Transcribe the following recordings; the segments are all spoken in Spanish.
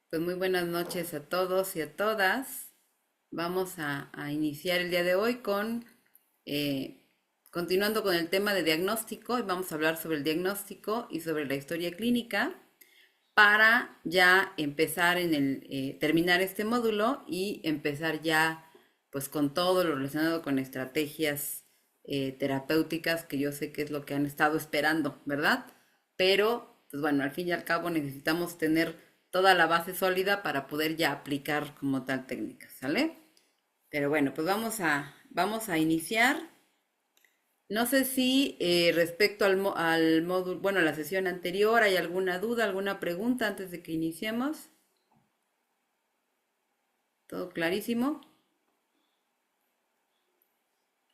Pues muy buenas noches a todos y a todas. Vamos a iniciar el día de hoy eh, continuando con el tema de diagnóstico, y vamos a hablar sobre el diagnóstico y sobre la historia clínica para ya empezar terminar este módulo y empezar ya pues con todo lo relacionado con estrategias terapéuticas, que yo sé que es lo que han estado esperando, ¿verdad? Pero pues bueno, al fin y al cabo necesitamos tener toda la base sólida para poder ya aplicar como tal técnica, ¿sale? Pero bueno, pues vamos a iniciar. No sé si respecto al módulo, bueno, a la sesión anterior, ¿hay alguna duda, alguna pregunta antes de que iniciemos? ¿Todo clarísimo?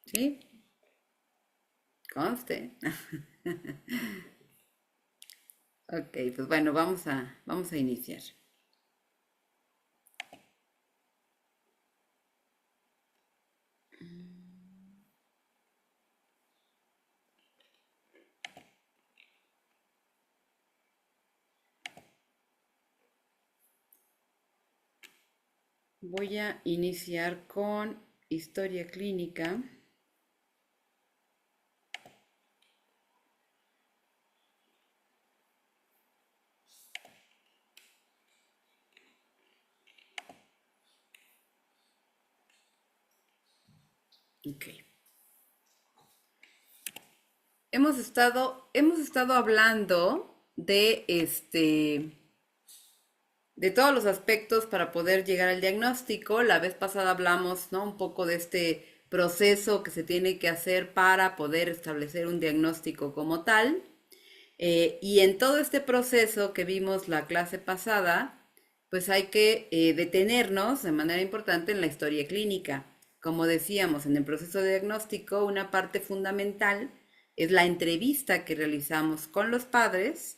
¿Sí? Conste. Ok, pues bueno, vamos a iniciar. Voy a iniciar con historia clínica. Ok. Hemos estado hablando de todos los aspectos para poder llegar al diagnóstico. La vez pasada hablamos, ¿no? Un poco de este proceso que se tiene que hacer para poder establecer un diagnóstico como tal. Y en todo este proceso que vimos la clase pasada, pues hay que detenernos de manera importante en la historia clínica. Como decíamos, en el proceso de diagnóstico, una parte fundamental es la entrevista que realizamos con los padres,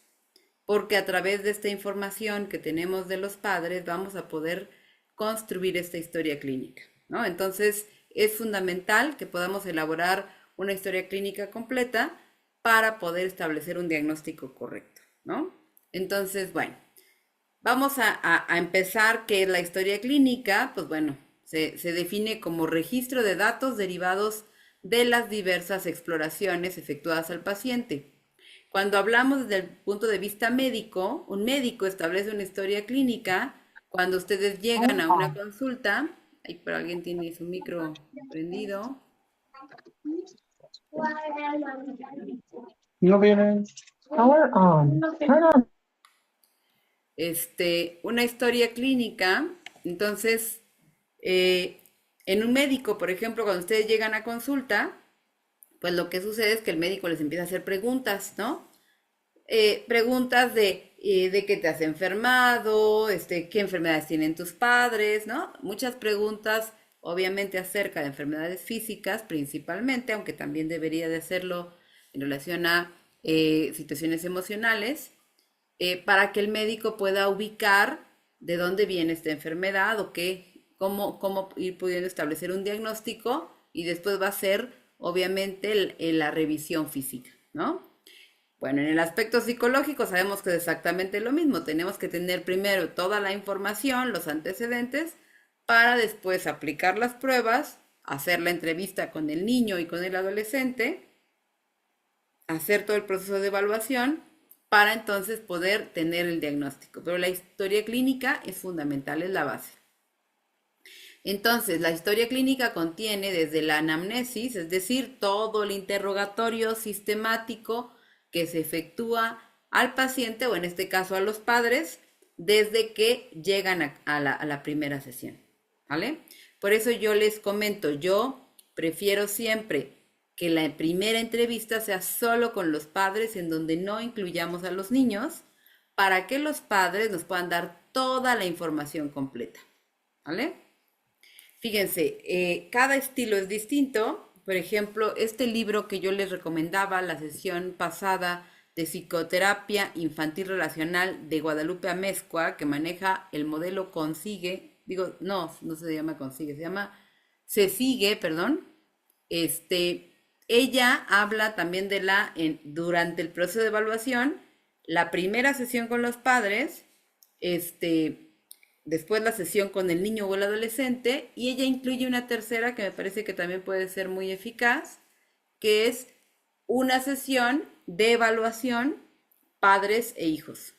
porque a través de esta información que tenemos de los padres vamos a poder construir esta historia clínica, ¿no? Entonces es fundamental que podamos elaborar una historia clínica completa para poder establecer un diagnóstico correcto, ¿no? Entonces, bueno, vamos a empezar. ¿Qué es la historia clínica? Pues bueno, se define como registro de datos derivados de las diversas exploraciones efectuadas al paciente. Cuando hablamos desde el punto de vista médico, un médico establece una historia clínica cuando ustedes llegan a una consulta. Ay, pero alguien tiene su micro prendido. No vienen. Power on. Turn on. Una historia clínica. Entonces, eh, en un médico, por ejemplo, cuando ustedes llegan a consulta, pues lo que sucede es que el médico les empieza a hacer preguntas, ¿no? Preguntas de qué te has enfermado, qué enfermedades tienen tus padres, ¿no? Muchas preguntas, obviamente, acerca de enfermedades físicas principalmente, aunque también debería de hacerlo en relación a situaciones emocionales, para que el médico pueda ubicar de dónde viene esta enfermedad o cómo ir pudiendo establecer un diagnóstico, y después va a ser, obviamente, la revisión física, ¿no? Bueno, en el aspecto psicológico sabemos que es exactamente lo mismo. Tenemos que tener primero toda la información, los antecedentes, para después aplicar las pruebas, hacer la entrevista con el niño y con el adolescente, hacer todo el proceso de evaluación para entonces poder tener el diagnóstico. Pero la historia clínica es fundamental, es la base. Entonces, la historia clínica contiene desde la anamnesis, es decir, todo el interrogatorio sistemático que se efectúa al paciente, o en este caso a los padres, desde que llegan a la primera sesión, ¿vale? Por eso yo les comento, yo prefiero siempre que la primera entrevista sea solo con los padres, en donde no incluyamos a los niños, para que los padres nos puedan dar toda la información completa, ¿vale? Fíjense, cada estilo es distinto. Por ejemplo, este libro que yo les recomendaba la sesión pasada, de psicoterapia infantil relacional, de Guadalupe Amezcua, que maneja el modelo Consigue, digo, no se llama Consigue, se llama Se Sigue, perdón. Este, Ella habla también durante el proceso de evaluación, la primera sesión con los padres, este, después la sesión con el niño o el adolescente, y ella incluye una tercera que me parece que también puede ser muy eficaz, que es una sesión de evaluación padres e hijos.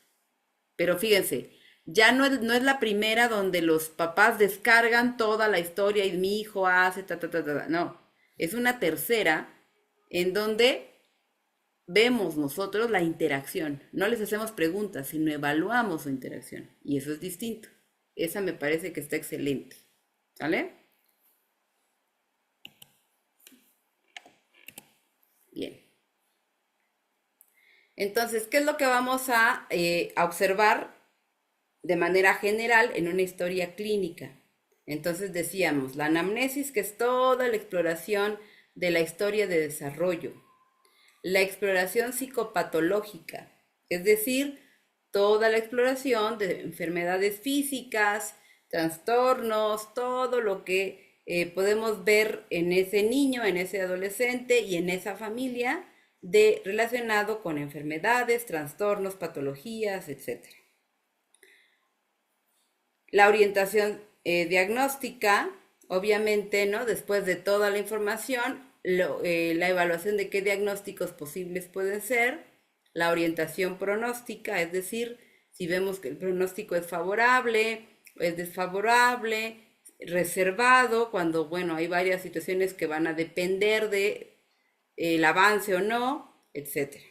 Pero fíjense, ya no es la primera donde los papás descargan toda la historia y mi hijo hace ta, ta, ta, ta, ta. No, es una tercera en donde vemos nosotros la interacción. No les hacemos preguntas, sino evaluamos su interacción. Y eso es distinto. Esa me parece que está excelente. ¿Sale? Bien. Entonces, ¿qué es lo que vamos a observar de manera general en una historia clínica? Entonces decíamos, la anamnesis, que es toda la exploración de la historia de desarrollo. La exploración psicopatológica, es decir, toda la exploración de enfermedades físicas, trastornos, todo lo que podemos ver en ese niño, en ese adolescente y en esa familia relacionado con enfermedades, trastornos, patologías, etcétera. La orientación diagnóstica, obviamente, ¿no? Después de toda la información, la evaluación de qué diagnósticos posibles pueden ser, la orientación pronóstica, es decir, si vemos que el pronóstico es favorable, es desfavorable, reservado, cuando, bueno, hay varias situaciones que van a depender de el avance o no, etcétera.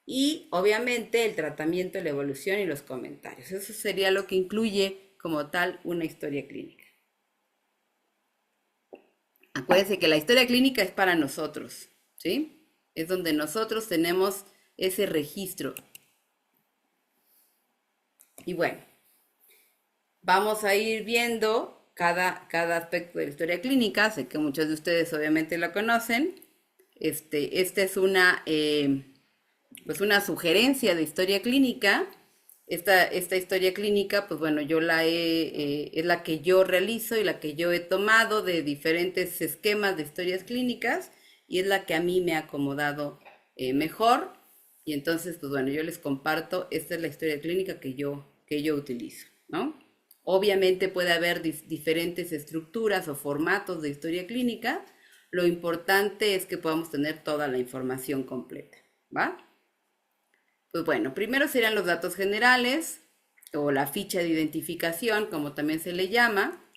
Y obviamente el tratamiento, la evolución y los comentarios. Eso sería lo que incluye como tal una historia clínica. Acuérdense que la historia clínica es para nosotros, ¿sí? Es donde nosotros tenemos ese registro. Y bueno, vamos a ir viendo cada aspecto de la historia clínica. Sé que muchos de ustedes obviamente la conocen. Esta es pues una sugerencia de historia clínica. Esta historia clínica, pues bueno, es la que yo realizo y la que yo he tomado de diferentes esquemas de historias clínicas y es la que a mí me ha acomodado mejor. Y entonces, pues bueno, yo les comparto, esta es la historia clínica que yo utilizo, ¿no? Obviamente puede haber diferentes estructuras o formatos de historia clínica. Lo importante es que podamos tener toda la información completa, ¿va? Pues bueno, primero serían los datos generales o la ficha de identificación, como también se le llama,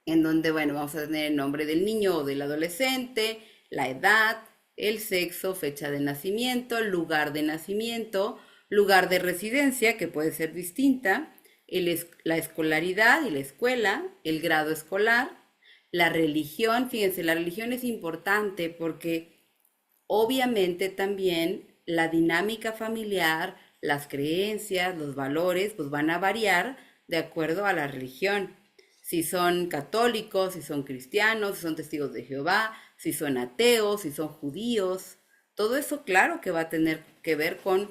en donde, bueno, vamos a tener el nombre del niño o del adolescente, la edad, el sexo, fecha de nacimiento, lugar de residencia, que puede ser distinta, la escolaridad y la escuela, el grado escolar, la religión. Fíjense, la religión es importante porque obviamente también la dinámica familiar, las creencias, los valores, pues van a variar de acuerdo a la religión. Si son católicos, si son cristianos, si son testigos de Jehová, si son ateos, si son judíos, todo eso claro que va a tener que ver con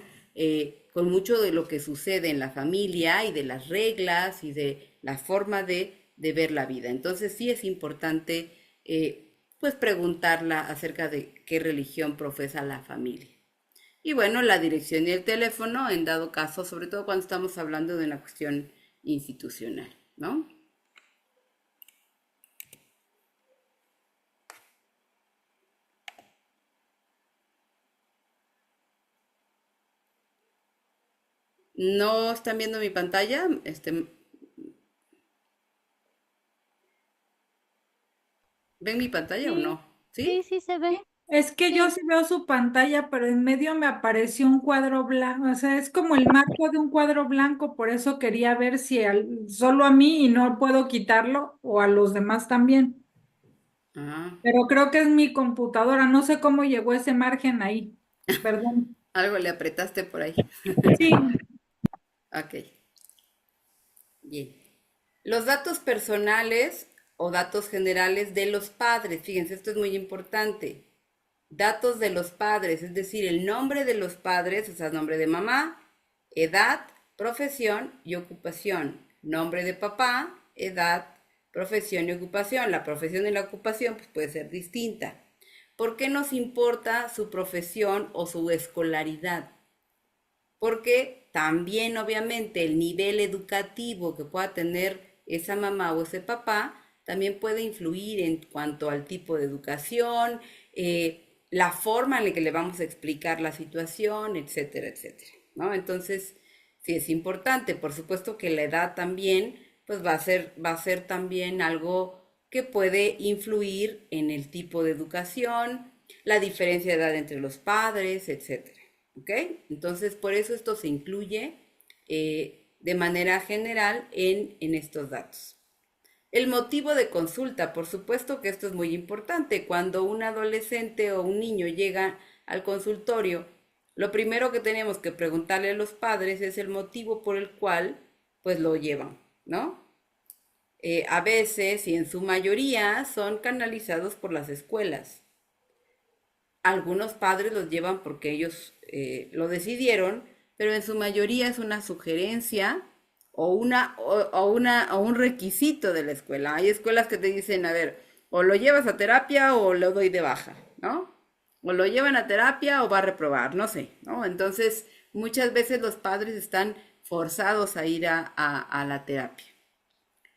mucho de lo que sucede en la familia y de las reglas y de la forma de ver la vida. Entonces sí es importante pues preguntarla acerca de qué religión profesa la familia. Y bueno, la dirección y el teléfono en dado caso, sobre todo cuando estamos hablando de una cuestión institucional, ¿no? ¿No están viendo mi pantalla? ¿Ven mi pantalla o no? Sí, ¿Sí? sí, sí se ve. Es que yo Sí. sí veo su pantalla, pero en medio me apareció un cuadro blanco, o sea, es como el marco de un cuadro blanco, por eso quería ver si solo a mí y no puedo quitarlo o a los demás también. Ah, Pero creo que es mi computadora, no sé cómo llegó ese margen ahí. Perdón. algo le apretaste por ahí. Sí, Ok, bien. Los datos personales o datos generales de los padres, fíjense, esto es muy importante. Datos de los padres, es decir, el nombre de los padres, o sea, nombre de mamá, edad, profesión y ocupación. Nombre de papá, edad, profesión y ocupación. La profesión y la ocupación pues, puede ser distinta. ¿Por qué nos importa su profesión o su escolaridad? Porque También, obviamente, el nivel educativo que pueda tener esa mamá o ese papá también puede influir en cuanto al tipo de educación, la forma en la que le vamos a explicar la situación, etcétera, etcétera, ¿no? Entonces, sí es importante. Por supuesto que la edad también, pues va a ser también algo que puede influir en el tipo de educación, la diferencia de edad entre los padres, etcétera. ¿Ok? Entonces, por eso esto se incluye de manera general en estos datos. El motivo de consulta, por supuesto que esto es muy importante. Cuando un adolescente o un niño llega al consultorio, lo primero que tenemos que preguntarle a los padres es el motivo por el cual pues lo llevan, ¿no? A veces y en su mayoría son canalizados por las escuelas. Algunos padres los llevan porque ellos lo decidieron, pero en su mayoría es una sugerencia o un requisito de la escuela. Hay escuelas que te dicen, a ver, o lo llevas a terapia o lo doy de baja, ¿no? O lo llevan a terapia o va a reprobar, no sé, ¿no? Entonces, muchas veces los padres están forzados a ir a la terapia.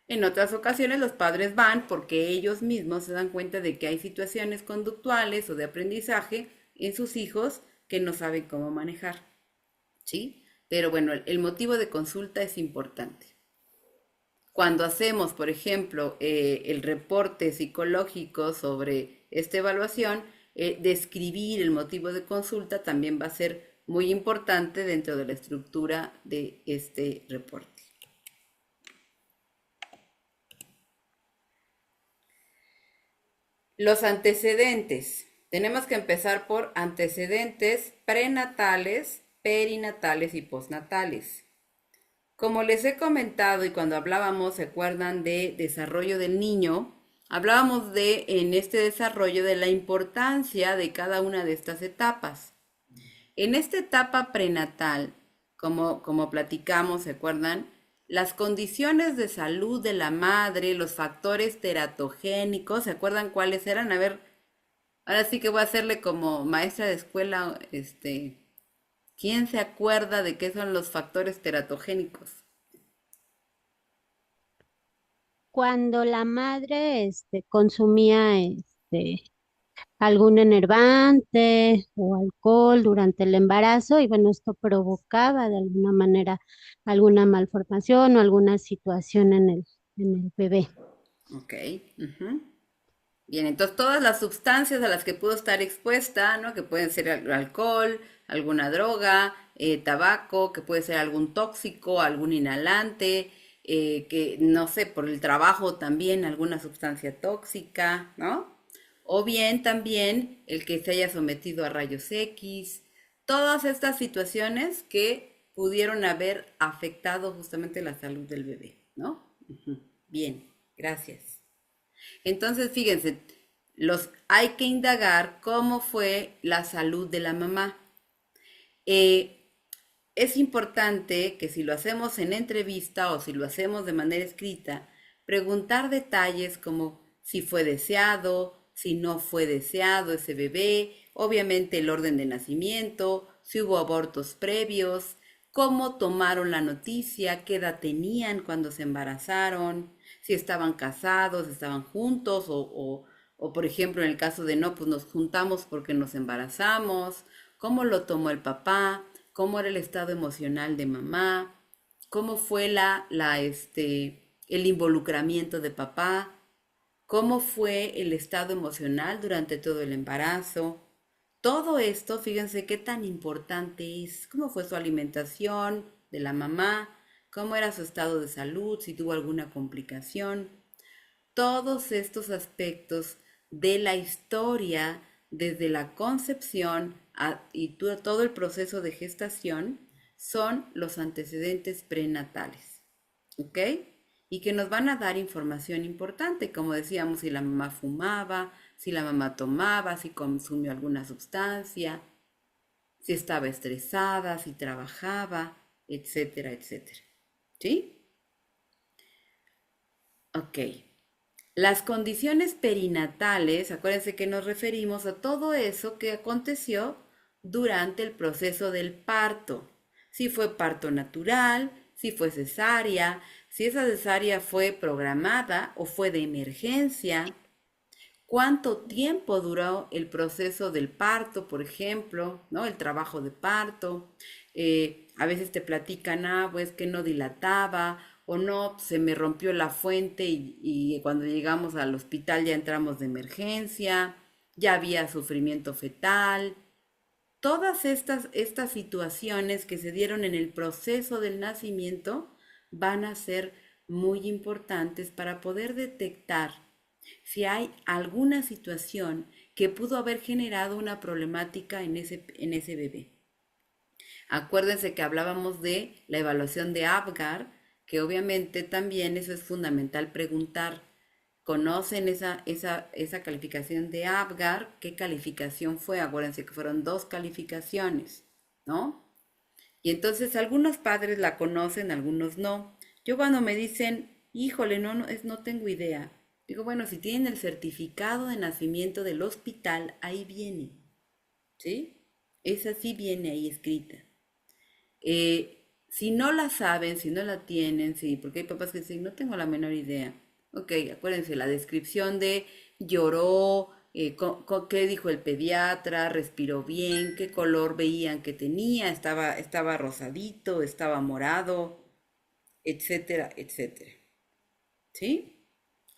En otras ocasiones los padres van porque ellos mismos se dan cuenta de que hay situaciones conductuales o de aprendizaje en sus hijos que no saben cómo manejar, ¿sí? Pero bueno, el motivo de consulta es importante. Cuando hacemos, por ejemplo, el reporte psicológico sobre esta evaluación, describir el motivo de consulta también va a ser muy importante dentro de la estructura de este reporte. Los antecedentes. Tenemos que empezar por antecedentes prenatales, perinatales y postnatales. Como les he comentado y cuando hablábamos, ¿se acuerdan de desarrollo del niño? Hablábamos en este desarrollo de la importancia de cada una de estas etapas. En esta etapa prenatal, como platicamos, ¿se acuerdan? Las condiciones de salud de la madre, los factores teratogénicos, ¿se acuerdan cuáles eran? A ver, ahora sí que voy a hacerle como maestra de escuela, ¿quién se acuerda de qué son los factores teratogénicos? Cuando la madre consumía algún enervante o alcohol durante el embarazo y bueno, esto provocaba de alguna manera alguna malformación o alguna situación en el bebé. Ok. Ujú. Bien, entonces todas las sustancias a las que pudo estar expuesta, ¿no? Que pueden ser alcohol, alguna droga, tabaco, que puede ser algún tóxico, algún inhalante, que no sé, por el trabajo también alguna sustancia tóxica, ¿no? O bien también el que se haya sometido a rayos X, todas estas situaciones que pudieron haber afectado justamente la salud del bebé, ¿no? Ujú. Bien, gracias. Entonces, fíjense, hay que indagar cómo fue la salud de la mamá. Eh, es importante que si lo hacemos en entrevista o si lo hacemos de manera escrita, preguntar detalles como si fue deseado, si no fue deseado ese bebé, obviamente el orden de nacimiento, si hubo abortos previos, cómo tomaron la noticia, qué edad tenían cuando se embarazaron, si estaban casados, estaban juntos o por ejemplo en el caso de no, pues nos juntamos porque nos embarazamos, cómo lo tomó el papá, cómo era el estado emocional de mamá, cómo fue el involucramiento de papá, cómo fue el estado emocional durante todo el embarazo. Todo esto, fíjense qué tan importante es, cómo fue su alimentación de la mamá, cómo era su estado de salud, si tuvo alguna complicación. Todos estos aspectos de la historia desde la concepción y todo el proceso de gestación son los antecedentes prenatales, ¿ok? Y que nos van a dar información importante, como decíamos, si la mamá fumaba, si la mamá tomaba, si consumió alguna sustancia, si estaba estresada, si trabajaba, etcétera, etcétera. ¿Sí? Ok. Las condiciones perinatales, acuérdense que nos referimos a todo eso que aconteció durante el proceso del parto. si fue parto natural, si fue cesárea, si esa cesárea fue programada o fue de emergencia, cuánto tiempo duró el proceso del parto, por ejemplo, ¿no? El trabajo de parto. A veces te platican, pues que no dilataba o no, se me rompió la fuente y cuando llegamos al hospital ya entramos de emergencia, ya había sufrimiento fetal. Todas estas situaciones que se dieron en el proceso del nacimiento van a ser muy importantes para poder detectar si hay alguna situación que pudo haber generado una problemática en ese bebé. Acuérdense que hablábamos de la evaluación de Apgar, que obviamente también eso es fundamental preguntar. ¿Conocen esa calificación de Apgar? ¿Qué calificación fue? Acuérdense que fueron dos calificaciones, ¿no? Y entonces algunos padres la conocen, algunos no. Yo cuando me dicen, híjole, no tengo idea. Digo, bueno, si tienen el certificado de nacimiento del hospital, ahí viene, ¿sí? Esa sí viene ahí escrita. Si no la saben, si no la tienen, sí, porque hay papás que dicen, no tengo la menor idea. Ok, acuérdense, la descripción de lloró, qué dijo el pediatra, respiró bien, qué color veían que tenía, estaba rosadito, estaba morado, etcétera, etcétera. ¿Sí?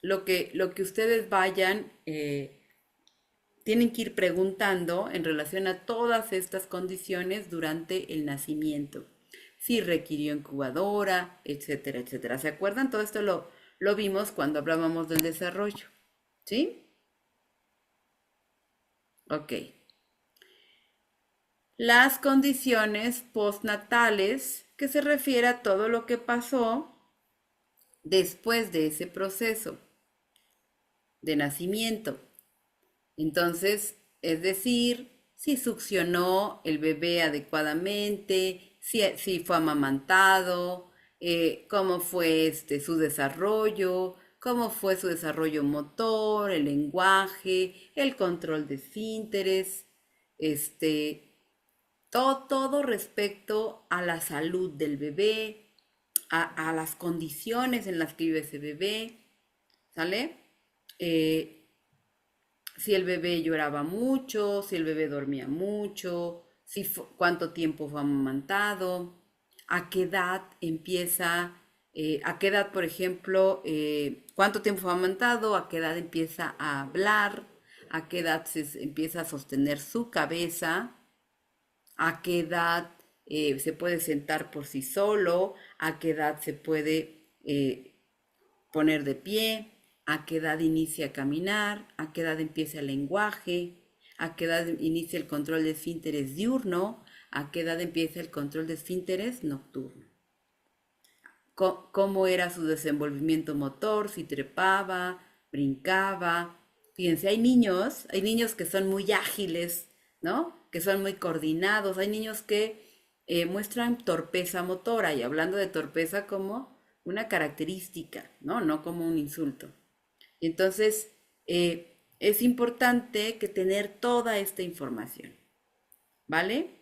Lo que ustedes vayan, tienen que ir preguntando en relación a todas estas condiciones durante el nacimiento. Si requirió incubadora, etcétera, etcétera. ¿Se acuerdan? Todo esto lo vimos cuando hablábamos del desarrollo. ¿Sí? Ok. Las condiciones postnatales, que se refiere a todo lo que pasó después de ese proceso de nacimiento. Entonces, es decir, si succionó el bebé adecuadamente, si fue amamantado, cómo fue su desarrollo, cómo fue su desarrollo motor, el lenguaje, el control de esfínteres, todo respecto a la salud del bebé, a las condiciones en las que vive ese bebé, ¿sale? Si el bebé lloraba mucho, si el bebé dormía mucho, cuánto tiempo fue amamantado, a qué edad empieza, a qué edad, por ejemplo, cuánto tiempo fue amamantado, a qué edad empieza a hablar, a qué edad se empieza a sostener su cabeza, a qué edad se puede sentar por sí solo, a qué edad se puede poner de pie, a qué edad inicia a caminar, a qué edad empieza el lenguaje, a qué edad inicia el control de esfínteres diurno, a qué edad empieza el control de esfínteres nocturno. Cómo era su desenvolvimiento motor, si trepaba, brincaba. Fíjense, hay niños que son muy ágiles, ¿no? Que son muy coordinados, hay niños que muestran torpeza motora, y hablando de torpeza como una característica, ¿no? No como un insulto. Y entonces, es importante que tener toda esta información, ¿vale?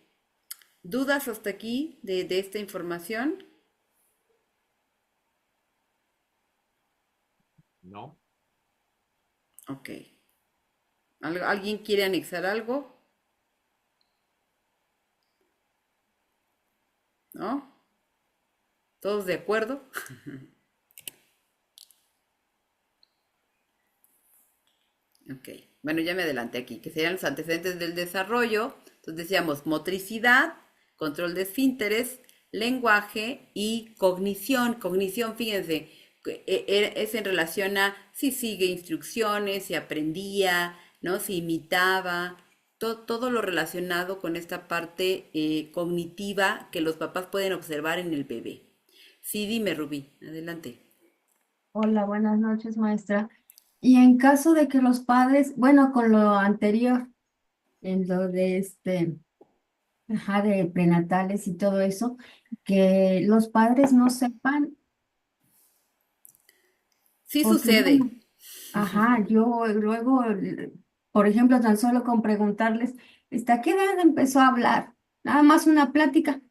¿Dudas hasta aquí de esta información? No. Ok. ¿Alguien quiere anexar algo? ¿No? ¿Todos de acuerdo? Ok. Bueno, ya me adelanté aquí, que serían los antecedentes del desarrollo. Entonces decíamos motricidad, control de esfínteres, lenguaje y cognición. Cognición, fíjense, es en relación a si sigue instrucciones, si aprendía, ¿no? Si imitaba, todo lo relacionado con esta parte cognitiva que los papás pueden observar en el bebé. Sí, dime, Rubí, adelante. Hola, buenas noches, maestra. Y en caso de que los padres, bueno, con lo anterior, en lo de ajá, de prenatales y todo eso, que los padres no sepan, Sí porque sucede. bueno, ajá, yo luego, por ejemplo, tan solo con preguntarles, ¿hasta qué edad empezó a hablar? Nada más una plática.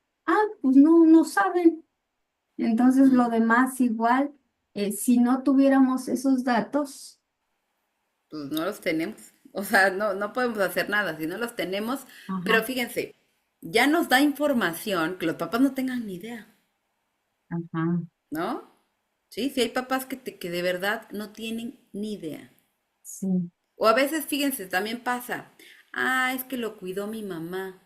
pues no, no saben. Entonces lo demás igual, si no tuviéramos esos datos, Pues no los tenemos. O sea, no podemos hacer nada si no los tenemos. Pero ajá, fíjense, ya nos da información que los papás no tengan ni idea, ajá, ¿no? Sí, sí hay papás que de verdad no tienen ni idea. sí, O a veces, fíjense, también pasa, es que lo cuidó mi mamá,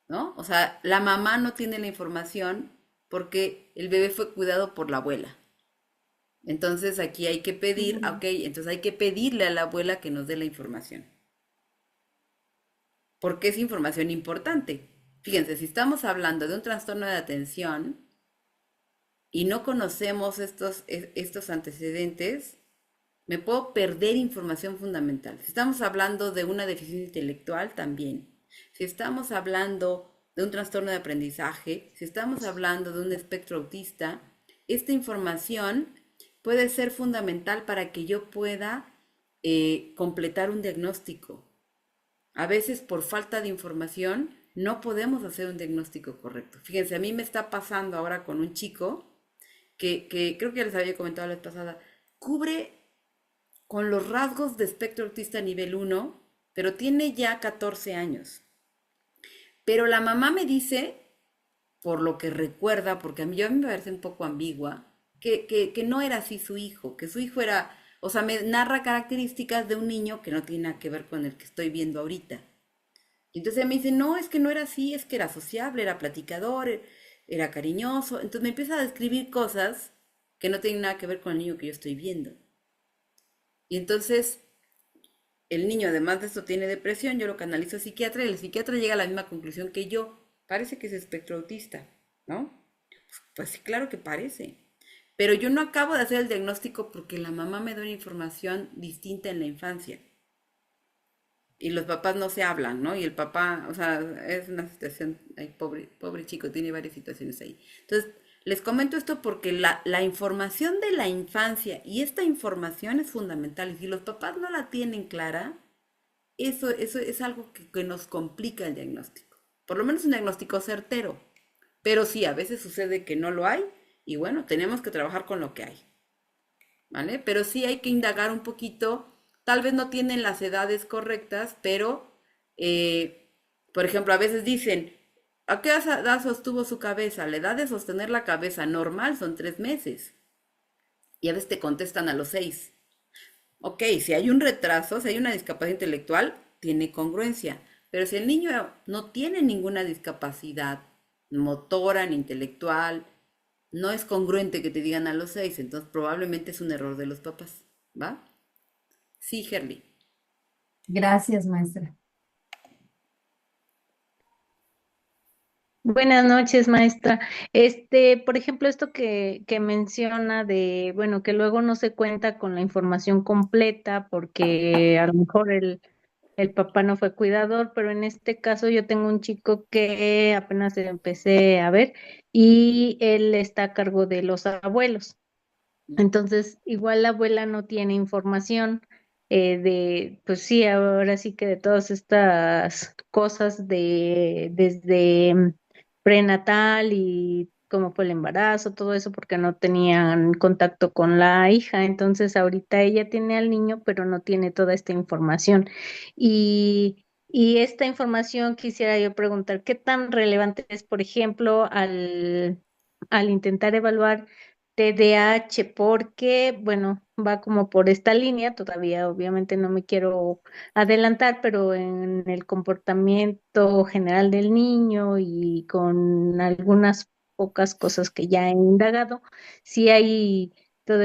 ¿no? O sea, la mamá no tiene la información porque el bebé fue cuidado por la abuela. Entonces aquí hay que pedir, mm, ok, entonces hay que pedirle a la abuela que nos dé la información, porque es información importante. Fíjense, si estamos hablando de un trastorno de atención y no conocemos estos antecedentes, me puedo perder información fundamental. Si estamos hablando de una deficiencia intelectual, también. Si estamos hablando de un trastorno de aprendizaje, si estamos hablando de un espectro autista, esta información puede ser fundamental para que yo pueda completar un diagnóstico. A veces por falta de información no podemos hacer un diagnóstico correcto. Fíjense, a mí me está pasando ahora con un chico que creo que ya les había comentado la vez pasada, cubre con los rasgos de espectro autista nivel uno, pero tiene ya 14 años. Pero la mamá me dice, por lo que recuerda, porque a mí me parece un poco ambigua, que no era así su hijo, que su hijo era, o sea, me narra características de un niño que no tiene nada que ver con el que estoy viendo ahorita. Y entonces ella me dice, no, es que no era así, es que era sociable, era platicador, era cariñoso. Entonces me empieza a describir cosas que no tienen nada que ver con el niño que yo estoy viendo. Y entonces el niño, además de esto, tiene depresión, yo lo canalizo al psiquiatra y el psiquiatra llega a la misma conclusión que yo. Parece que es espectro autista, ¿no? Pues sí, claro que parece. Pero yo no acabo de hacer el diagnóstico porque la mamá me da una información distinta en la infancia. Y los papás no se hablan, ¿no? Y el papá, o sea, es una situación, ay, pobre chico, tiene varias situaciones ahí. Entonces, les comento esto porque la información de la infancia y esta información es fundamental. Y si los papás no la tienen clara, eso es algo que nos complica el diagnóstico. Por lo menos un diagnóstico certero. Pero sí, a veces sucede que no lo hay y bueno, tenemos que trabajar con lo que hay, ¿vale? Pero sí hay que indagar un poquito. Tal vez no tienen las edades correctas, pero, eh, por ejemplo, a veces dicen, ¿a qué edad sostuvo su cabeza? La edad de sostener la cabeza normal son 3 meses. Y a veces te contestan a los 6. Ok, si hay un retraso, si hay una discapacidad intelectual, tiene congruencia. Pero si el niño no tiene ninguna discapacidad motora ni intelectual, no es congruente que te digan a los 6, entonces probablemente es un error de los papás. ¿Va? Sí, Herly. gracias, maestra. Buenas noches, maestra. Por ejemplo, esto que menciona de, bueno, que luego no se cuenta con la información completa porque a lo mejor el papá no fue cuidador, pero en este caso yo tengo un chico que apenas empecé a ver y él está a cargo de los abuelos. Entonces, igual la abuela no tiene información pues sí, ahora sí que de todas estas cosas desde prenatal y cómo fue el embarazo, todo eso, porque no tenían contacto con la hija. Entonces, ahorita ella tiene al niño, pero no tiene toda esta información. Y esta información quisiera yo preguntar, ¿qué tan relevante es, por ejemplo, al intentar evaluar TDAH? Porque, bueno, va como por esta línea, todavía obviamente no me quiero adelantar, pero en el comportamiento general del niño y con algunas pocas cosas que ya he indagado, sí hay todo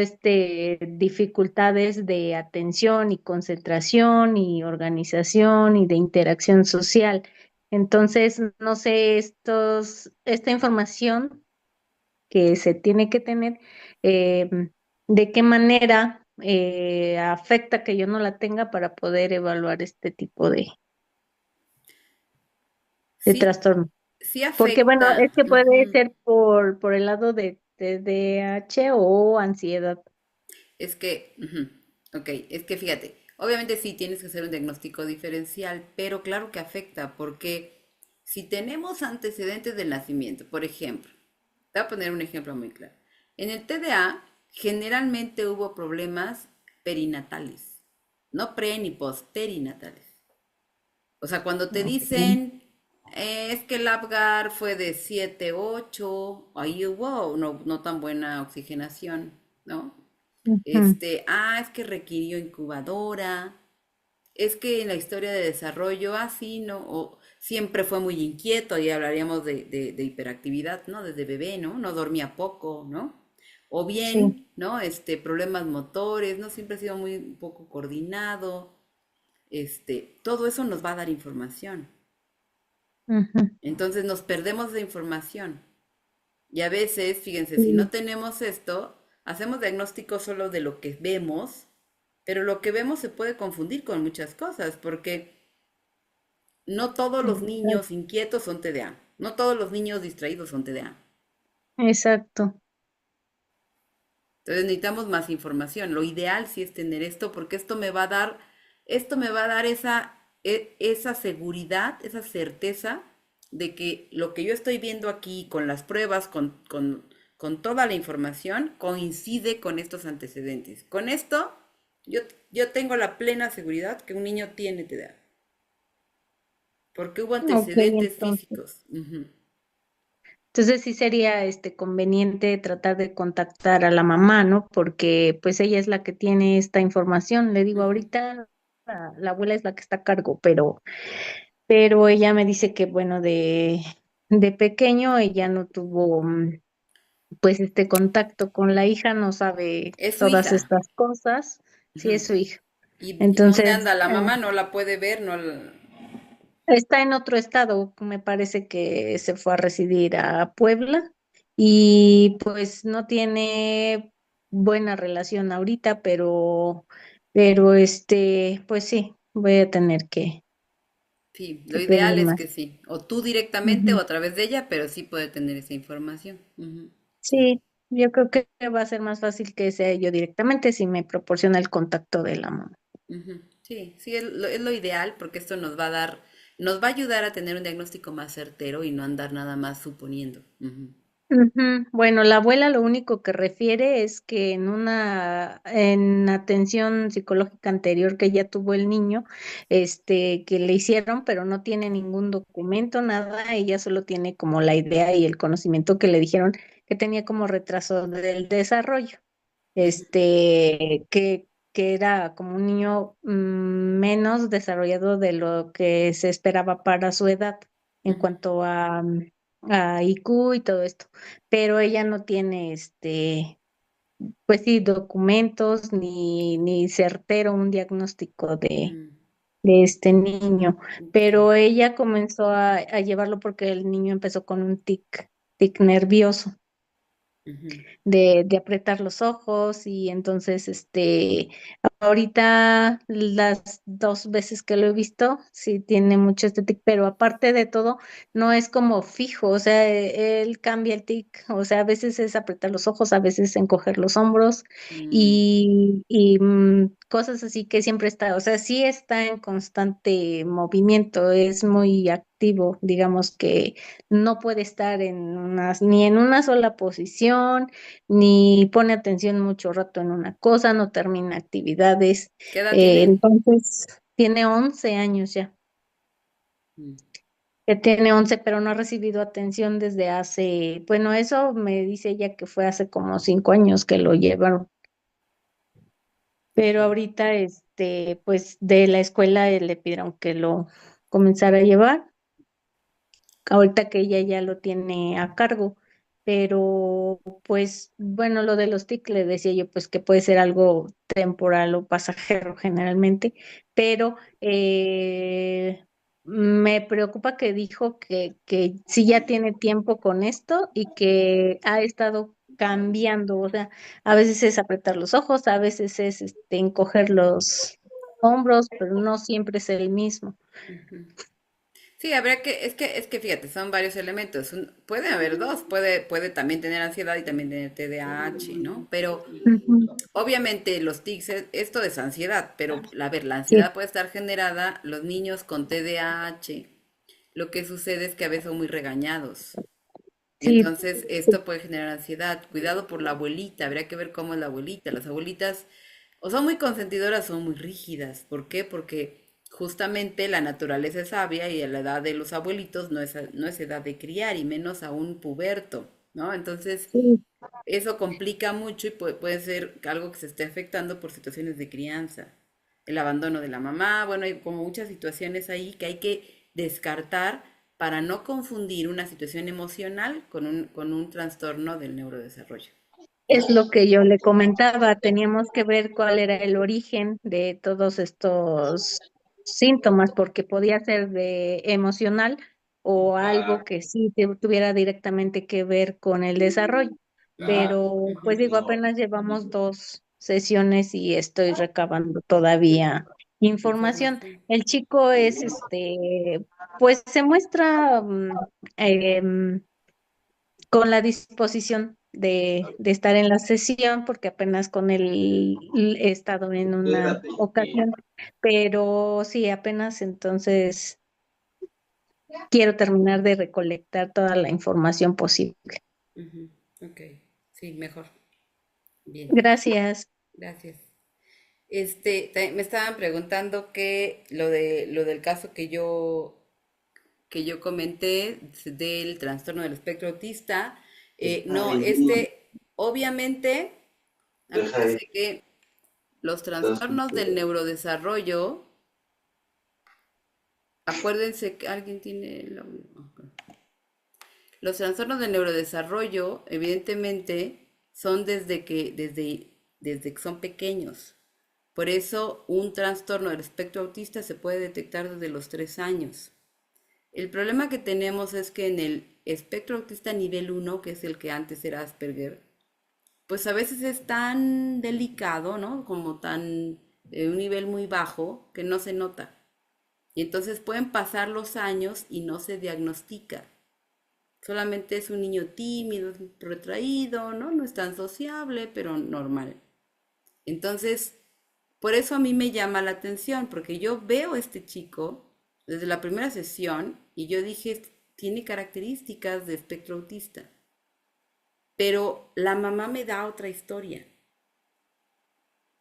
dificultades de atención y concentración y organización y de interacción social. Entonces, no sé, esta información que se tiene que tener, eh, de qué manera afecta que yo no la tenga para poder evaluar este tipo de Sí, trastorno. sí Porque bueno, es afecta. que puede Ujú. ser por el lado de TDAH o ansiedad. Es que, ujú, ok, es que fíjate, obviamente sí tienes que hacer un diagnóstico diferencial, pero claro que afecta, porque Si tenemos antecedentes del nacimiento, por ejemplo, te voy a poner un ejemplo muy claro. En el TDA generalmente hubo problemas perinatales, no pre ni post, perinatales. O sea, cuando te Ok. dicen, es que el Apgar fue de 7 8 ahí hubo no tan buena oxigenación, ¿no? Ujú. Es que requirió incubadora, es que en la historia de desarrollo, así, ¿no? O siempre fue muy inquieto, y hablaríamos de hiperactividad, ¿no? Desde bebé, ¿no? No dormía poco, ¿no? O Sí. bien, ¿no? Problemas motores, ¿no? Siempre ha sido muy un poco coordinado. Todo eso nos va a dar información. Ujú. Entonces nos perdemos de información. Y a veces, fíjense, si no Sí. tenemos esto, hacemos diagnóstico solo de lo que vemos, pero lo que vemos se puede confundir con muchas cosas, porque no todos los niños inquietos son TDA, no todos los niños distraídos son TDA. Exacto. Entonces necesitamos más información. Lo ideal sí es tener esto, porque esto me va a dar esa seguridad, esa certeza de que lo que yo estoy viendo aquí con las pruebas, con toda la información, coincide con estos antecedentes. Con esto, yo, yo tengo la plena seguridad que un niño tiene TDA, porque hubo Ok, antecedentes entonces. físicos. Ujú, Entonces sí sería conveniente tratar de contactar a la mamá, ¿no? Porque pues ella es la que tiene esta información. Le digo, ujú, ahorita la abuela es la que está a cargo, pero ella me dice que bueno, de pequeño ella no tuvo pues este contacto con la hija, no sabe es su todas hija. estas cosas. Sí, es Ujú. su hija. ¿Y dónde Entonces, anda la mamá? No la puede ver, no. está en otro estado, me parece que se fue a residir a Puebla y pues no tiene buena relación ahorita, pero pues sí, voy a tener Sí, lo que pedir ideal es más. que sí. O tú directamente o Ujú. a través de ella, pero sí puede tener esa información. Ujú. Sí. Sí, yo creo que va a ser más fácil que sea yo directamente si me proporciona el contacto de la mamá. Ujú. Sí, sí, es lo ideal, porque esto nos va a ayudar a tener un diagnóstico más certero y no andar nada más suponiendo. Ujú. Ujú. Bueno, la abuela lo único que refiere es que en atención psicológica anterior que ya tuvo el niño, que le hicieron, pero no tiene ningún documento, nada, ella solo tiene como la idea y el conocimiento que le dijeron que tenía como retraso del desarrollo, Ujú. que era como un niño menos desarrollado de lo que se esperaba para su edad en Ujú. cuanto a IQ y todo esto. Pero ella no tiene pues sí, documentos ni certero un diagnóstico Mm, de este niño. ok. Pero ella comenzó a llevarlo porque el niño empezó con un tic nervioso Ujú. de apretar los ojos y entonces, ahorita las 2 veces que lo he visto, sí tiene mucho este tic, pero aparte de todo, no es como fijo, o sea, él cambia el tic, o sea, a veces es apretar los ojos, a veces encoger los hombros Mm, y cosas así que siempre está, o sea, sí está en constante movimiento, es muy activo, digamos que no puede estar ni en una sola posición, ni pone atención mucho rato en una cosa, no termina actividades. ¿Qué edad tiene? Entonces, tiene 11 años ya. Mm, Ya tiene 11 pero no ha recibido atención desde hace, bueno, eso me dice ella que fue hace como 5 años que lo llevaron. Pero sí. ahorita, pues de la escuela le pidieron que lo comenzara a llevar ahorita que ella ya lo tiene a cargo. Pero, pues, bueno, lo de los TIC le decía yo, pues que puede ser algo temporal o pasajero generalmente, pero me preocupa que dijo que sí ya tiene tiempo con esto y que ha estado cambiando, o sea, a veces es apretar los ojos, a veces es encoger los hombros, pero no siempre es el mismo. Ujú. Sí, es que fíjate, son varios elementos. Puede haber dos, puede también tener ansiedad y también tener TDAH, ¿no? Pero Ujú. obviamente los tics, esto es ansiedad, pero a ver, la Sí. ansiedad puede estar generada, los niños con TDAH lo que sucede es que a veces son muy regañados. Y Sí, entonces esto puede generar ansiedad. Cuidado por la abuelita, habría que ver cómo es la abuelita. Las abuelitas o son muy consentidoras o son muy rígidas. ¿Por qué? Porque justamente la naturaleza es sabia y a la edad de los abuelitos no es edad de criar y menos a un puberto, ¿no? Entonces sí. eso complica mucho y puede ser algo que se esté afectando por situaciones de crianza. El abandono de la mamá, bueno, hay como muchas situaciones ahí que hay que descartar para no confundir una situación emocional con un trastorno del neurodesarrollo. Es lo que yo le comentaba, teníamos que ver cuál era el origen de todos estos síntomas, porque podía ser de emocional o algo que sí tuviera directamente que ver con el desarrollo. Ujú, Pero, pues ujú. digo, apenas llevamos 2 sesiones y estoy recabando todavía información. Información. El chico es, pues se muestra con la disposición de estar en la sesión, porque apenas con él he estado en una ocasión, pero sí, apenas entonces quiero terminar de recolectar toda la información posible. Ujú. Ok, sí, mejor. Bien, Gracias. gracias. Me estaban preguntando que lo del caso que yo comenté del trastorno del espectro autista, no, obviamente, acuérdense que los trastornos del neurodesarrollo, acuérdense que alguien tiene el audio. Ok. Los trastornos del neurodesarrollo, evidentemente, son desde que son pequeños. Por eso, un trastorno del espectro autista se puede detectar desde los 3 años. El problema que tenemos es que en el espectro autista nivel 1, que es el que antes era Asperger, pues a veces es tan delicado, ¿no? Como tan de un nivel muy bajo que no se nota. Y entonces pueden pasar los años y no se diagnostica. Solamente es un niño tímido, retraído, ¿no? No es tan sociable, pero normal. Entonces, por eso a mí me llama la atención, porque yo veo a este chico desde la primera sesión y yo dije, tiene características de espectro autista, pero la mamá me da otra historia.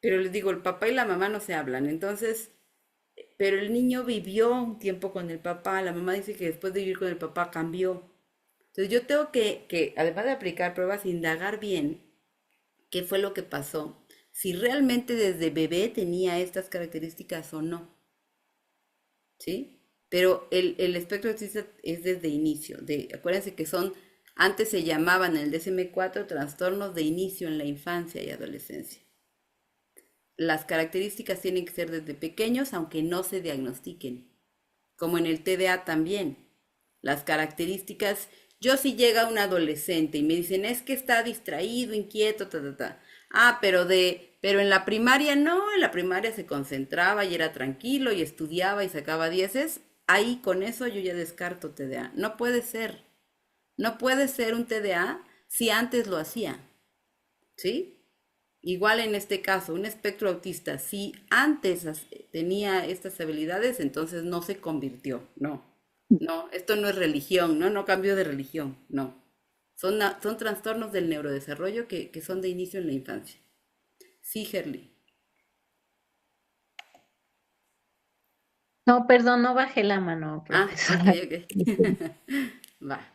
Pero les digo, el papá y la mamá no se hablan, entonces, pero el niño vivió un tiempo con el papá, la mamá dice que después de vivir con el papá cambió. Entonces yo tengo además de aplicar pruebas, indagar bien qué fue lo que pasó, si realmente desde bebé tenía estas características o no, ¿sí? Pero el espectro autista es desde inicio, acuérdense que antes se llamaban en el DSM-4 trastornos de inicio en la infancia y adolescencia. Las características tienen que ser desde pequeños, aunque no se diagnostiquen, como en el TDA también. Las características, yo si llega un adolescente y me dicen, es que está distraído, inquieto, ta, ta, ta. Ah, pero en la primaria no, en la primaria se concentraba y era tranquilo y estudiaba y sacaba dieces. Ahí con eso yo ya descarto TDA. No puede ser. No puede ser un TDA si antes lo hacía. ¿Sí? Igual en este caso, un espectro autista, si antes tenía estas habilidades, entonces no se convirtió, no. No, esto no es religión, no, no cambió de religión, no. Son trastornos del neurodesarrollo que son de inicio en la infancia. Sí, Gerly. No, perdón, no bajé la mano, Ah, ok, profesora. ok. Va.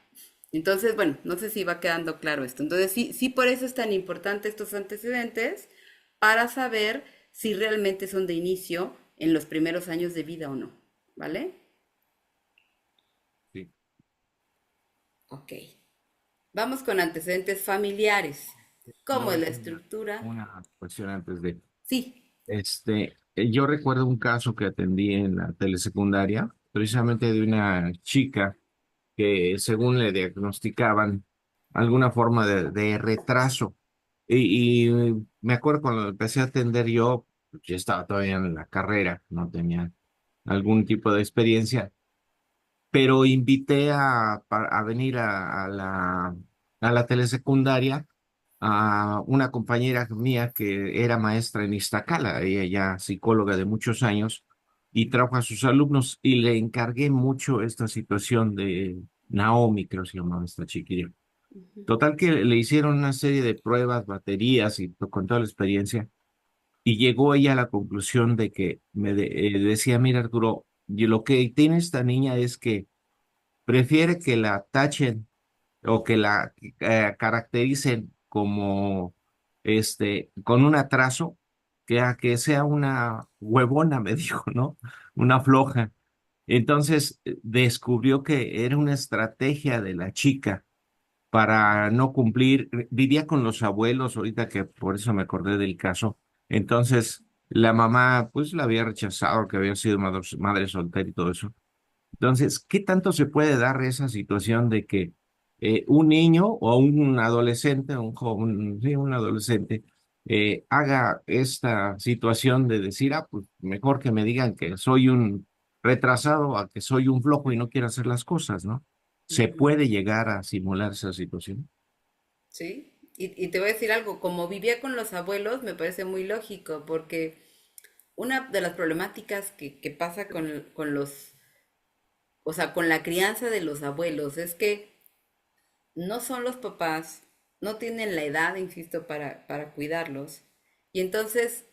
Entonces, bueno, no sé si va quedando claro esto. Entonces, sí, sí, por eso es tan importante estos antecedentes para saber si realmente son de inicio en los primeros años de vida o no. ¿Vale? Sí. Ok. Vamos con antecedentes familiares. ¿Cómo es No, la estructura? una cuestión antes de, Sí. yo recuerdo un caso que atendí en la telesecundaria, precisamente de una chica que según le diagnosticaban alguna forma de retraso. Y me acuerdo cuando empecé a atender yo, pues, ya estaba todavía en la carrera, no tenía algún tipo de experiencia, pero invité a venir a la telesecundaria a una compañera mía que era maestra en Iztacala, ella ya psicóloga de muchos años, y trajo a sus alumnos y le encargué mucho esta situación de Naomi, creo que se llamaba esta chiquilla. Ujú. Total que le hicieron una serie de pruebas, baterías y con toda la experiencia y llegó ella a la conclusión de que decía, mira Arturo, y lo que tiene esta niña es que prefiere que la tachen o que la caractericen como con un atraso, que a que sea una huevona, me dijo, ¿no? Una floja. Entonces descubrió que era una estrategia de la chica para no cumplir, vivía con los abuelos, ahorita que por eso me acordé del caso. Entonces la mamá pues la había rechazado, que había sido madre soltera y todo eso. Entonces, ¿qué tanto se puede dar esa situación de que un niño o un adolescente, un joven, sí, un adolescente, haga esta situación de decir, ah, pues mejor que me digan que soy un retrasado a que soy un flojo y no quiero hacer las cosas, ¿no? ¿Se Ujú. puede llegar a simular esa situación? Sí, y te voy a decir algo, como vivía con los abuelos, me parece muy lógico, porque una de las problemáticas que pasa con los, o sea, con la crianza de los abuelos, es que no son los papás, no tienen la edad, insisto, para cuidarlos, y entonces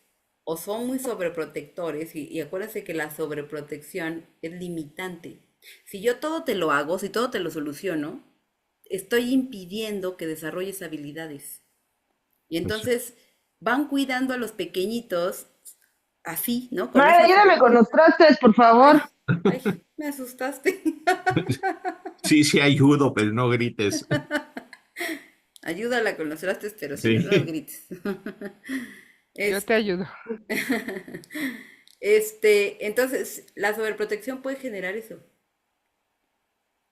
o son muy sobreprotectores, y acuérdense que la sobreprotección es limitante. Si yo todo te lo hago, si todo te lo soluciono, estoy impidiendo que desarrolles habilidades. Y Pues sí. entonces van cuidando a los pequeñitos así, ¿no? Con Mara, esa ayúdame con sobre... los trastes, por Ay, favor. ay, me asustaste. Sí, sí ayudo, pero no grites. Ayúdala con los trastes, pero sí, no los Sí, grites. Yo Es, te ayudo. entonces, la sobreprotección puede generar eso.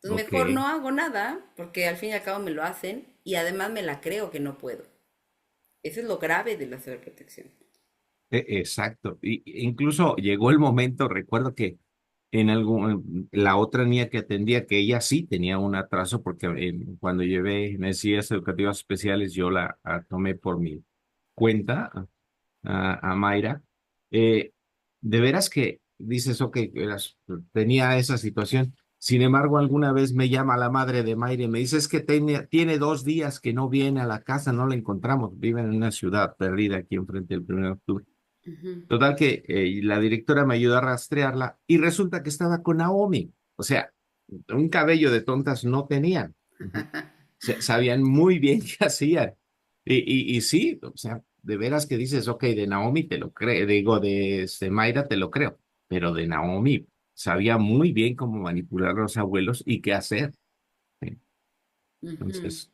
Entonces, ok. mejor no hago nada, porque al fin y al cabo me lo hacen, y además me la creo que no puedo. Eso es lo grave de la sobreprotección. Exacto. Incluso llegó el momento, recuerdo que la otra niña que atendía, que ella sí tenía un atraso, porque cuando llevé necesidades educativas especiales, yo la tomé por mi cuenta a Mayra. Eh, de veras que dices, ok, tenía esa situación. Sin embargo, alguna vez me llama la madre de Mayra y me dice, es que tiene 2 días que no viene a la casa, no la encontramos, vive en una ciudad perdida aquí enfrente del 1 de octubre. Ujú. Total que la directora me ayudó a rastrearla y resulta que estaba con Naomi. O sea, un cabello de tontas no tenían. Ujú. Sabían muy bien qué hacían. Y sí, o sea, de veras que dices, ok, de Naomi te lo creo, digo, de Mayra te lo creo, pero de Naomi sabía muy bien cómo manipular a los abuelos y qué hacer. ¿Sí? Ujú. Entonces,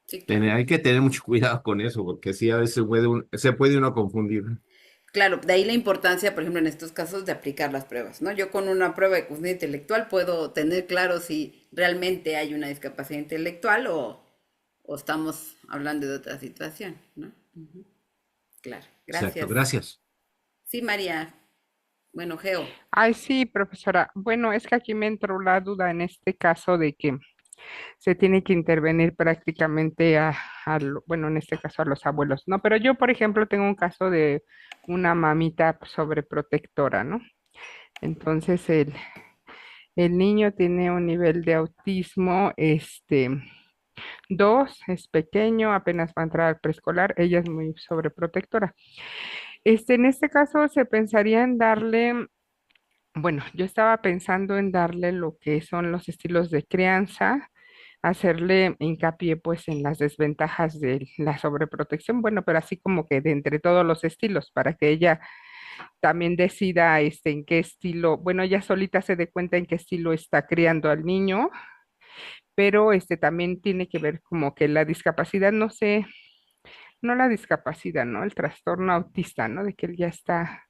Sí, claro. hay que tener mucho cuidado con eso, porque sí, a veces se puede uno confundir. Claro, de ahí la importancia, por ejemplo, en estos casos de aplicar las pruebas, ¿no? Yo con una prueba de coeficiente intelectual puedo tener claro si realmente hay una discapacidad intelectual o estamos hablando de otra situación, ¿no? Claro, Exacto, gracias. gracias. Sí, María. Bueno, Geo. Ay, sí, profesora. Bueno, es que aquí me entró la duda en este caso de que se tiene que intervenir prácticamente bueno, en este caso a los abuelos, ¿no? Pero yo, por ejemplo, tengo un caso de una mamita sobreprotectora, ¿no? Entonces, el niño tiene un nivel de autismo, 2, es pequeño, apenas va a entrar al preescolar, ella es muy sobreprotectora. En este caso se pensaría en darle, bueno, yo estaba pensando en darle lo que son los estilos de crianza, hacerle hincapié pues en las desventajas de la sobreprotección, bueno, pero así como que de entre todos los estilos, para que ella también decida en qué estilo, bueno, ella solita se dé cuenta en qué estilo está criando al niño, pero también tiene que ver como que la discapacidad, no sé, no la discapacidad, ¿no? El trastorno autista, ¿no? De que él ya está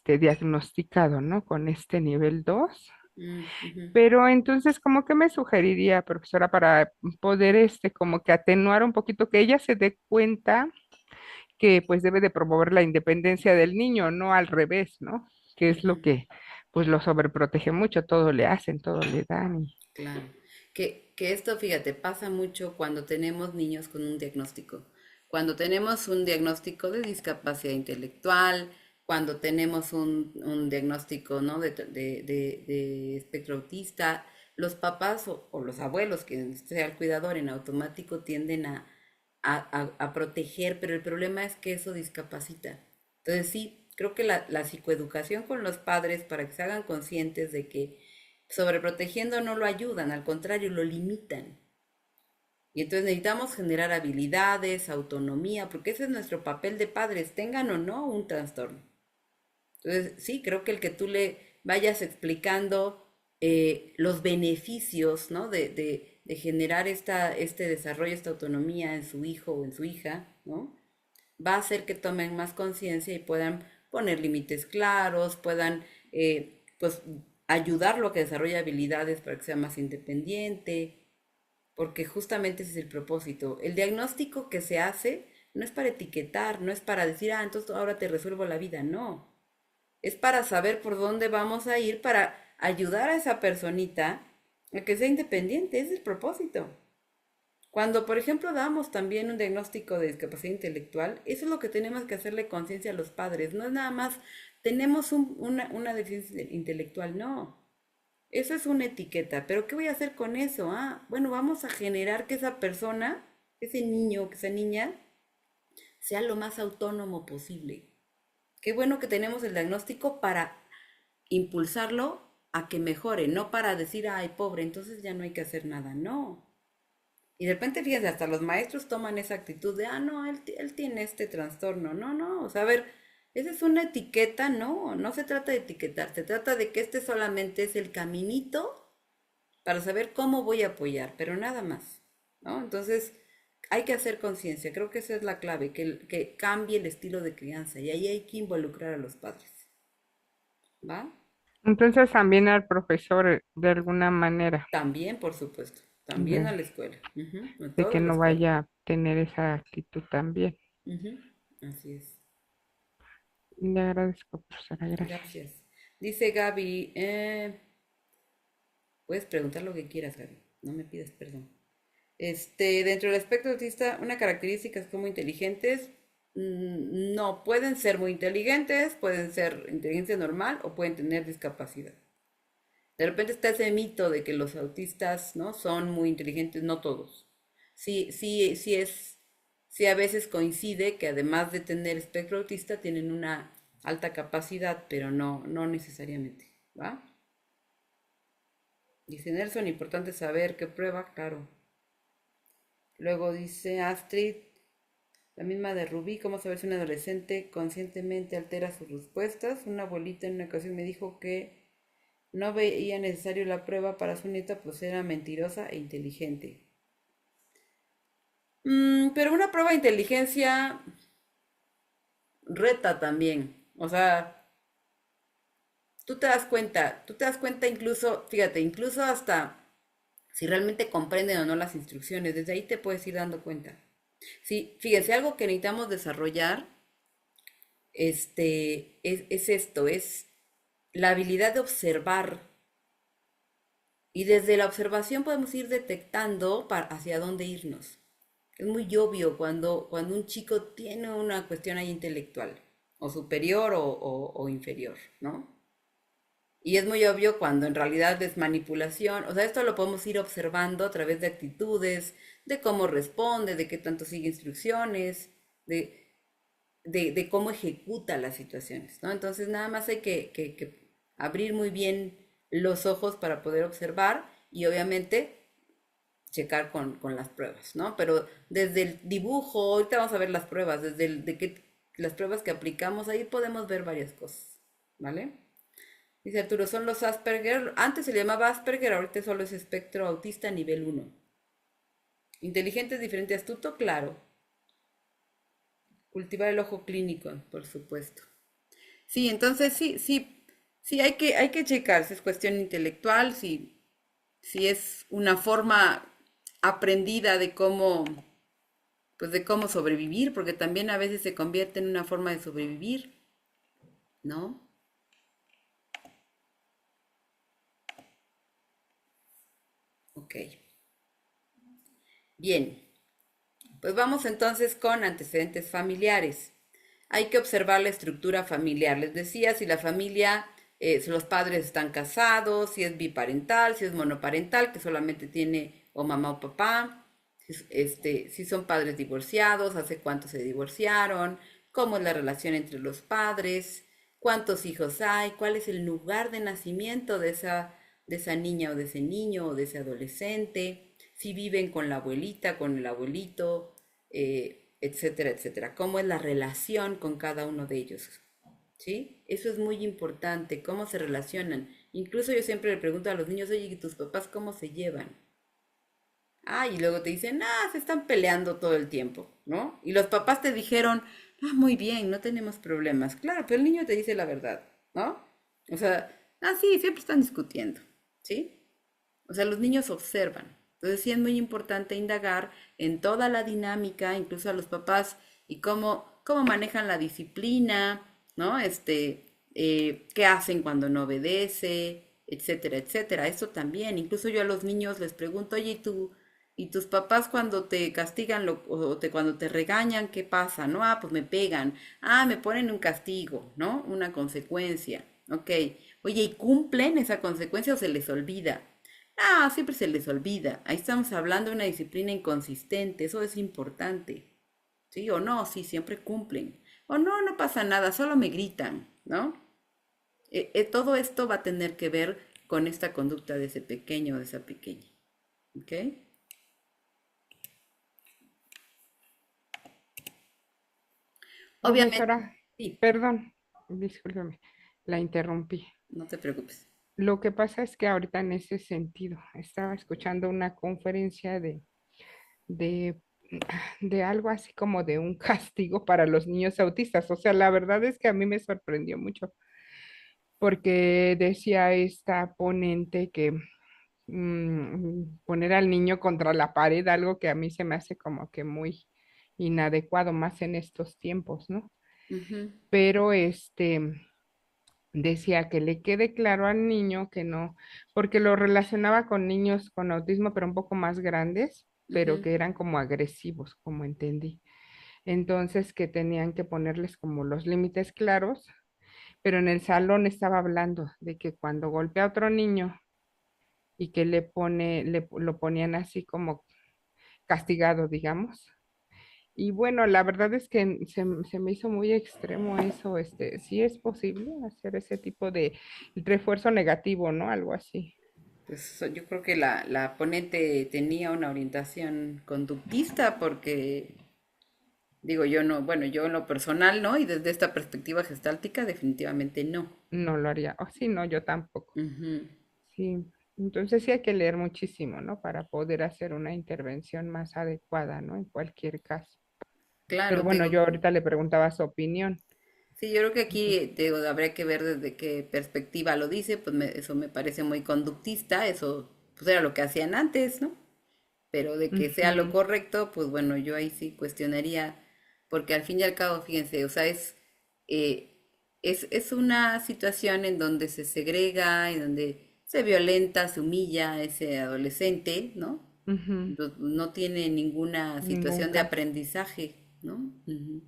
diagnosticado, ¿no? Con este nivel 2. Mm, ujú. Pero entonces, ¿cómo que me sugeriría, profesora, para poder como que atenuar un poquito, que ella se dé cuenta que pues debe de promover la independencia del niño, no al revés, ¿no? Que es lo que pues lo sobreprotege mucho, todo le hacen, todo le dan. Claro. Que esto, fíjate, pasa mucho cuando tenemos niños con un diagnóstico. Cuando tenemos un diagnóstico de discapacidad intelectual, cuando tenemos un diagnóstico, ¿no? de espectro autista, los papás o los abuelos, que sea el cuidador, en automático tienden a proteger, pero el problema es que eso discapacita. Entonces sí, creo que la psicoeducación con los padres para que se hagan conscientes de que sobreprotegiendo no lo ayudan, al contrario, lo limitan. Y entonces necesitamos generar habilidades, autonomía, porque ese es nuestro papel de padres, tengan o no un trastorno. Entonces, sí, creo que el que tú le vayas explicando los beneficios, ¿no? de generar este desarrollo, esta autonomía en su hijo o en su hija, ¿no? Va a hacer que tomen más conciencia y puedan poner límites claros, puedan, pues, ayudarlo a que desarrolle habilidades para que sea más independiente, porque justamente ese es el propósito. El diagnóstico que se hace no es para etiquetar, no es para decir, ah, entonces ahora te resuelvo la vida, no. Es para saber por dónde vamos a ir, para ayudar a esa personita a que sea independiente, ese es el propósito. Cuando, por ejemplo, damos también un diagnóstico de discapacidad intelectual, eso es lo que tenemos que hacerle conciencia a los padres. No es nada más, tenemos una deficiencia intelectual, no. Eso es una etiqueta, pero ¿qué voy a hacer con eso? Ah, bueno, vamos a generar que esa persona, ese niño, que esa niña, sea lo más autónomo posible. Qué bueno que tenemos el diagnóstico para impulsarlo a que mejore, no para decir, ay, pobre, entonces ya no hay que hacer nada, no. Y de repente, fíjense, hasta los maestros toman esa actitud de, ah, no, él tiene este trastorno. No, no, o sea, a ver, esa es una etiqueta, no, no se trata de etiquetar, se trata de que este solamente es el caminito para saber cómo voy a apoyar, pero nada más, ¿no? Entonces, hay que hacer conciencia, creo que esa es la clave, que cambie el estilo de crianza y ahí hay que involucrar a los padres, ¿va? Entonces también al profesor de alguna manera, También, por supuesto, también a de, la escuela, ujú, a de que toda la no escuela, vaya a tener esa actitud también. ujú, así es. Le agradezco, profesora, gracias. Gracias. Dice Gaby, puedes preguntar lo que quieras, Gaby. No me pidas perdón. Dentro del espectro autista, una característica es como inteligentes. No, pueden ser muy inteligentes, pueden ser inteligencia normal o pueden tener discapacidad. De repente está ese mito de que los autistas, ¿no? Son muy inteligentes, no todos. Sí, sí, sí a veces coincide que además de tener espectro autista tienen una alta capacidad, pero no necesariamente, ¿va? Dice Nelson, importante saber qué prueba, claro. Luego dice Astrid, la misma de Rubí, cómo saber si un adolescente conscientemente altera sus respuestas. Una abuelita en una ocasión me dijo que no veía necesario la prueba para su nieta, pues era mentirosa e inteligente. Pero una prueba de inteligencia reta también. O sea, tú te das cuenta incluso, fíjate, incluso hasta si realmente comprenden o no las instrucciones, desde ahí te puedes ir dando cuenta. Sí, fíjense, algo que necesitamos desarrollar, es esto, es la habilidad de observar. Y desde la observación podemos ir detectando hacia dónde irnos. Es muy obvio cuando un chico tiene una cuestión ahí intelectual, o superior o inferior, ¿no? Y es muy obvio cuando en realidad es manipulación. O sea, esto lo podemos ir observando a través de actitudes, de cómo responde, de qué tanto sigue instrucciones, de cómo ejecuta las situaciones, ¿no? Entonces nada más hay que abrir muy bien los ojos para poder observar y obviamente checar con las pruebas, ¿no? Pero desde el dibujo, ahorita vamos a ver las pruebas, las pruebas que aplicamos, ahí podemos ver varias cosas, ¿vale? Dice Arturo, son los Asperger, antes se le llamaba Asperger, ahorita solo es espectro autista nivel 1. Inteligente, diferente, astuto, claro. Cultivar el ojo clínico, por supuesto. Sí, entonces sí, hay que checar si es cuestión intelectual, si es una forma aprendida pues de cómo sobrevivir, porque también a veces se convierte en una forma de sobrevivir, ¿no? Ok. Bien, pues vamos entonces con antecedentes familiares. hay que observar la estructura familiar. Les decía, si la familia, si los padres están casados, si es biparental, si es monoparental, que solamente tiene o mamá o papá, si son padres divorciados, hace cuánto se divorciaron, cómo es la relación entre los padres, cuántos hijos hay, cuál es el lugar de nacimiento de esa niña o de ese niño o de ese adolescente, si viven con la abuelita, con el abuelito, etcétera, etcétera. Cómo es la relación con cada uno de ellos, ¿sí? Eso es muy importante, cómo se relacionan. Incluso yo siempre le pregunto a los niños, oye, ¿y tus papás cómo se llevan? Ah, y luego te dicen, ah, se están peleando todo el tiempo, ¿no? Y los papás te dijeron, ah, muy bien, no tenemos problemas. Claro, pero el niño te dice la verdad, ¿no? O sea, ah, sí, siempre están discutiendo, ¿sí? O sea, los niños observan. Entonces sí es muy importante indagar en toda la dinámica, incluso a los papás, y cómo manejan la disciplina, ¿no? Qué hacen cuando no obedece, etcétera, etcétera. Eso también. Incluso yo a los niños les pregunto, oye, ¿y tus papás cuando te castigan cuando te regañan, qué pasa? ¿No? Ah, pues me pegan. Ah, me ponen un castigo, ¿no? Una consecuencia. Ok. Oye, ¿y cumplen esa consecuencia o se les olvida? Ah, siempre se les olvida. Ahí estamos hablando de una disciplina inconsistente. Eso es importante. ¿Sí o no? Sí, siempre cumplen. O no, no pasa nada, solo me gritan, ¿no? Todo esto va a tener que ver con esta conducta de ese pequeño o de esa pequeña. ¿Ok? Obviamente, Profesora, sí, perdón, discúlpeme, la interrumpí. no te preocupes. Lo que pasa es que ahorita en ese sentido, estaba escuchando una conferencia de, de algo así como de un castigo para los niños autistas. O sea, la verdad es que a mí me sorprendió mucho porque decía esta ponente que poner al niño contra la pared, algo que a mí se me hace como que muy inadecuado más en estos tiempos, ¿no? Ujú, Pero decía que le quede claro al niño que no, porque lo relacionaba con niños con autismo, pero un poco más grandes, pero ujú. que eran como agresivos, como entendí. Entonces que tenían que ponerles como los límites claros, pero en el salón estaba hablando de que cuando golpea a otro niño y que lo ponían así como castigado, digamos. Y bueno, la verdad es que se me hizo muy extremo eso, sí es posible hacer ese tipo de refuerzo negativo, ¿no? Algo así. Pues yo creo que la ponente tenía una orientación conductista porque, digo, yo no, bueno, yo en lo personal no, y desde esta perspectiva gestáltica definitivamente no. No lo haría. Oh, sí, no, yo tampoco. Ujú. Sí. Entonces sí hay que leer muchísimo, ¿no? Para poder hacer una intervención más adecuada, ¿no? En cualquier caso. Pero Claro, te bueno, digo, yo ahorita le preguntaba su opinión. sí, yo creo que aquí te digo, habría que ver desde qué perspectiva lo dice, pues eso me parece muy conductista, eso pues era lo que hacían antes, ¿no? Pero de que sea lo Ujú, correcto, pues bueno, yo ahí sí cuestionaría, porque al fin y al cabo, fíjense, o sea, eh, es una situación en donde se segrega, en donde se violenta, se humilla a ese adolescente, ¿no? ujú. Entonces, no tiene ninguna Ningún situación de caso. aprendizaje, ¿no? Ujú,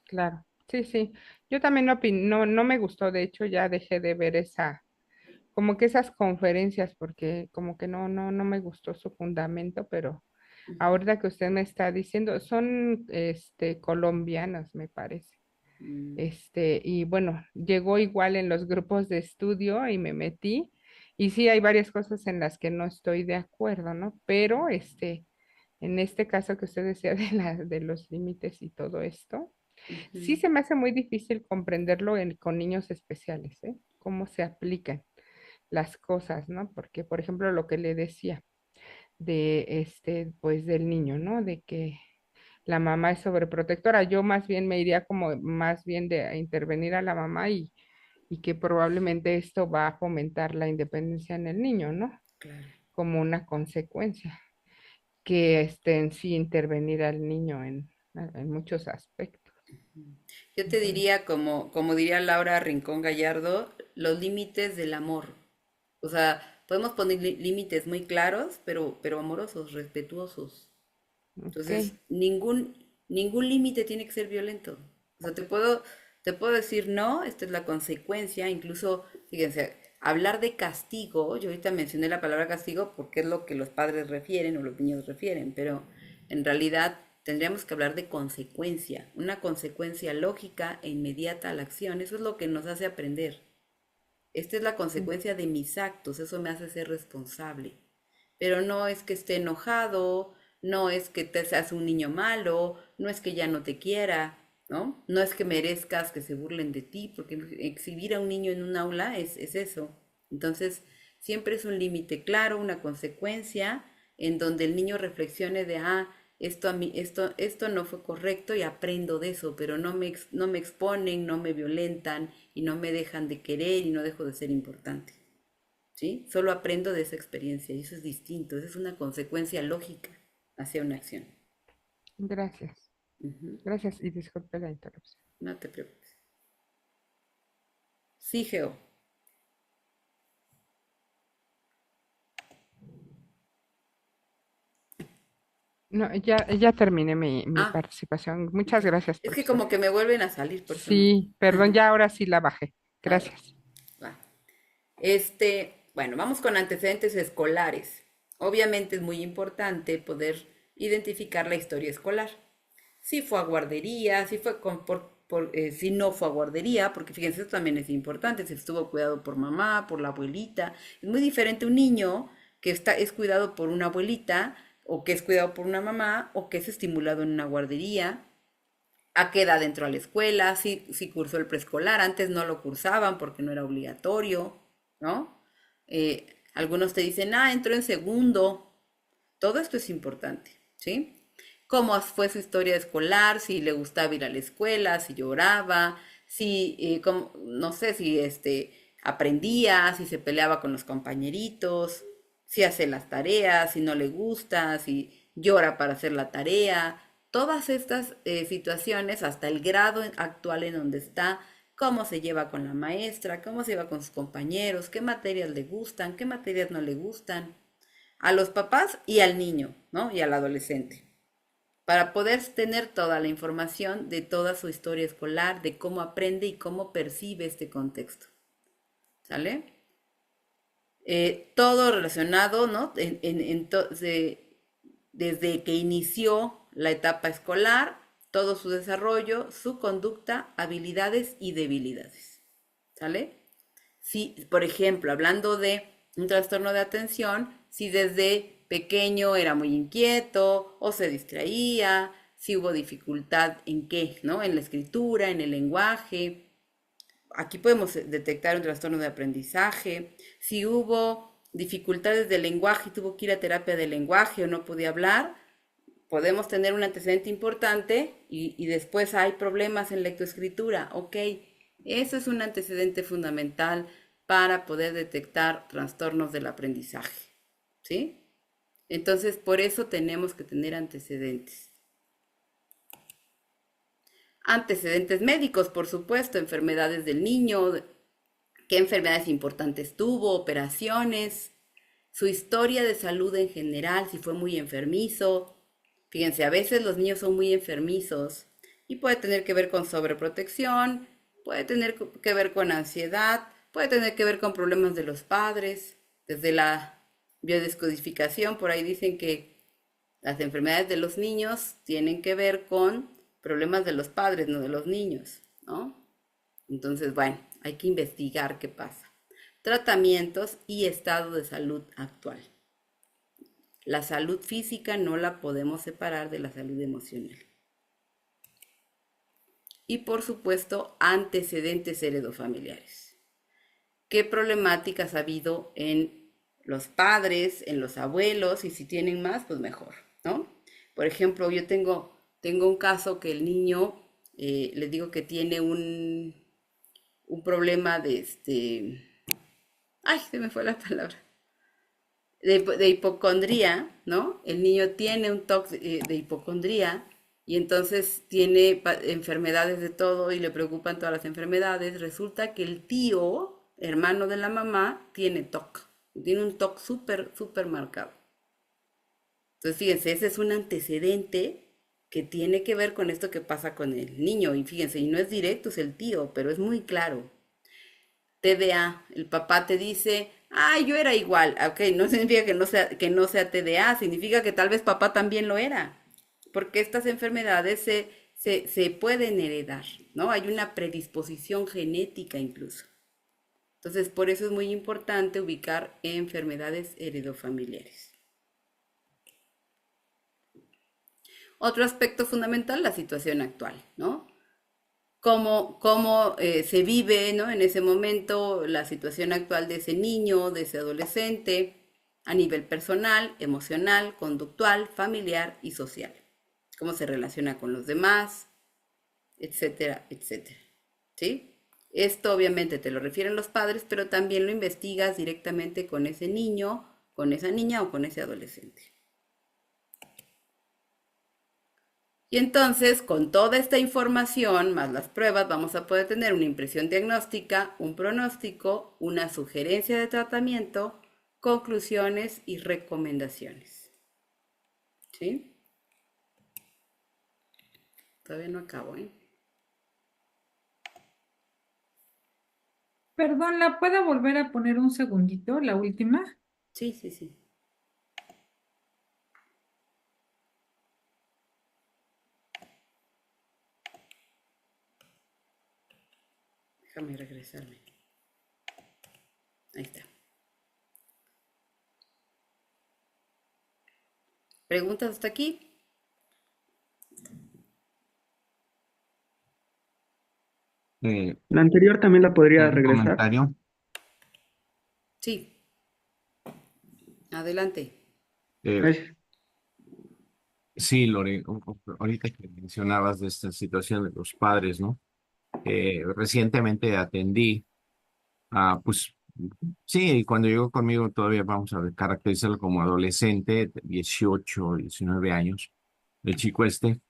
Claro. Sí, sí. Yo también no, no me gustó. De hecho, ya dejé de ver como que esas conferencias, porque como que no me gustó su fundamento, pero ujú, ahorita que usted me está diciendo, son colombianos, me parece. mm, Y bueno, llegó igual en los grupos de estudio y me metí. Y sí, hay varias cosas en las que no estoy de acuerdo, ¿no? Pero en este caso que usted decía de los límites y todo esto, sí ujú. se me hace muy difícil comprenderlo con niños especiales, ¿eh? Cómo se aplican las cosas, ¿no? Porque, por ejemplo, lo que le decía de pues del niño, ¿no? De que la mamá es sobreprotectora. Yo más bien me iría como más bien de a intervenir a la mamá y que probablemente esto va a fomentar la independencia en el niño, ¿no? Claro. Como una consecuencia, que en sí intervenir al niño en muchos aspectos. Yo te Entonces, diría, como diría Laura Rincón Gallardo, los límites del amor. O sea, podemos poner límites muy claros, pero amorosos, respetuosos. ok, Entonces, ningún límite tiene que ser violento. O sea, te puedo decir no, esta es la consecuencia, incluso, fíjense, hablar de castigo, yo ahorita mencioné la palabra castigo porque es lo que los padres refieren o los niños refieren, pero en realidad tendríamos que hablar de consecuencia, una consecuencia lógica e inmediata a la acción, eso es lo que nos hace aprender. Esta es la consecuencia de mis actos, eso me hace ser responsable. Pero no es que esté enojado, no es que te seas un niño malo, no es que ya no te quiera, ¿no? No es que merezcas que se burlen de ti, porque exhibir a un niño en un aula es eso. Entonces, siempre es un límite claro, una consecuencia en donde el niño reflexione de, esto a mí, esto no fue correcto y aprendo de eso, pero no me exponen, no me violentan y no me dejan de querer y no dejo de ser importante. ¿Sí? Solo aprendo de esa experiencia y eso es distinto, eso es una consecuencia lógica hacia una acción. Gracias. Ujú. Gracias y disculpe la interrupción. No te preocupes. Sí, Geo. No, ya terminé mi Ah, participación. Muchas gracias, es que profesora. como que me vuelven a salir, por eso no. Sí, perdón, ya ahora sí la bajé. A ver, Gracias. va. Bueno, vamos con antecedentes escolares. Obviamente es muy importante poder identificar la historia escolar. Si fue a guardería, si fue si no fue a guardería, porque fíjense, esto también es importante, si estuvo cuidado por mamá, por la abuelita. Es muy diferente un niño que es cuidado por una abuelita, o que es cuidado por una mamá, o que es estimulado en una guardería, a qué edad entró a la escuela, si cursó el preescolar, antes no lo cursaban porque no era obligatorio, ¿no? Algunos te dicen, entró en segundo. Todo esto es importante, ¿sí? Cómo fue su historia escolar, si le gustaba ir a la escuela, si lloraba, si, no sé, si aprendía, si se peleaba con los compañeritos, si hace las tareas, si no le gusta, si llora para hacer la tarea. Todas estas situaciones, hasta el grado actual en donde está, cómo se lleva con la maestra, cómo se lleva con sus compañeros, qué materias le gustan, qué materias no le gustan, a los papás y al niño, ¿no? Y al adolescente, para poder tener toda la información de toda su historia escolar, de cómo aprende y cómo percibe este contexto. ¿Sale? Todo relacionado, ¿no? Desde que inició la etapa escolar, todo su desarrollo, su conducta, habilidades y debilidades. ¿Sale? Si, por ejemplo, hablando de un trastorno de atención, si desde pequeño era muy inquieto o se distraía, si hubo dificultad en qué, ¿no? En la escritura, en el lenguaje. Aquí podemos detectar un trastorno de aprendizaje. Si hubo dificultades de lenguaje y tuvo que ir a terapia de lenguaje o no podía hablar, podemos tener un antecedente importante y después hay problemas en lectoescritura. Ok, eso es un antecedente fundamental para poder detectar trastornos del aprendizaje. ¿Sí? Entonces, por eso tenemos que tener antecedentes. Antecedentes médicos, por supuesto, enfermedades del niño, qué enfermedades importantes tuvo, operaciones, su historia de salud en general, si fue muy enfermizo. Fíjense, a veces los niños son muy enfermizos y puede tener que ver con sobreprotección, puede tener que ver con ansiedad, puede tener que ver con problemas de los padres. Desde la biodescodificación, por ahí dicen que las enfermedades de los niños tienen que ver con problemas de los padres, no de los niños, ¿no? Entonces, bueno, hay que investigar qué pasa. Tratamientos y estado de salud actual. La salud física no la podemos separar de la salud emocional. Y por supuesto, antecedentes heredofamiliares. ¿Qué problemáticas ha habido en los padres, en los abuelos? Y si tienen más, pues mejor, ¿no? Por ejemplo, yo tengo un caso que el niño, les digo que tiene un problema ay, se me fue la palabra, de hipocondría, ¿no? El niño tiene un toque de hipocondría y entonces tiene enfermedades de todo y le preocupan todas las enfermedades. Resulta que el tío, hermano de la mamá, tiene TOC. Tiene un TOC súper, súper marcado. Entonces, fíjense, ese es un antecedente que tiene que ver con esto que pasa con el niño. Y fíjense, y no es directo, es el tío, pero es muy claro. TDA, el papá te dice, ah, yo era igual. Ok, no significa que no sea TDA, significa que tal vez papá también lo era. Porque estas enfermedades se pueden heredar, ¿no? Hay una predisposición genética incluso. Entonces, por eso es muy importante ubicar enfermedades heredofamiliares. Otro aspecto fundamental, la situación actual, ¿no? Cómo se vive, ¿no? En ese momento, la situación actual de ese niño, de ese adolescente, a nivel personal, emocional, conductual, familiar y social. Cómo se relaciona con los demás, etcétera, etcétera. ¿Sí? Esto obviamente te lo refieren los padres, pero también lo investigas directamente con ese niño, con esa niña o con ese adolescente. Y entonces, con toda esta información, más las pruebas, vamos a poder tener una impresión diagnóstica, un pronóstico, una sugerencia de tratamiento, conclusiones y recomendaciones. ¿Sí? Todavía no acabo, ¿eh? Perdón, ¿la puedo volver a poner un segundito, la última? Sí, sí, sí. Déjame regresarme. Ahí está. ¿Preguntas hasta aquí? La anterior también la podría ¿Algún regresar. comentario? Sí. Adelante. Eh, Gracias. sí, Lore, ahorita que mencionabas de esta situación de los padres, ¿no? Recientemente atendí pues sí, cuando llegó conmigo todavía vamos a caracterizarlo como adolescente, 18, 19 años, el chico este,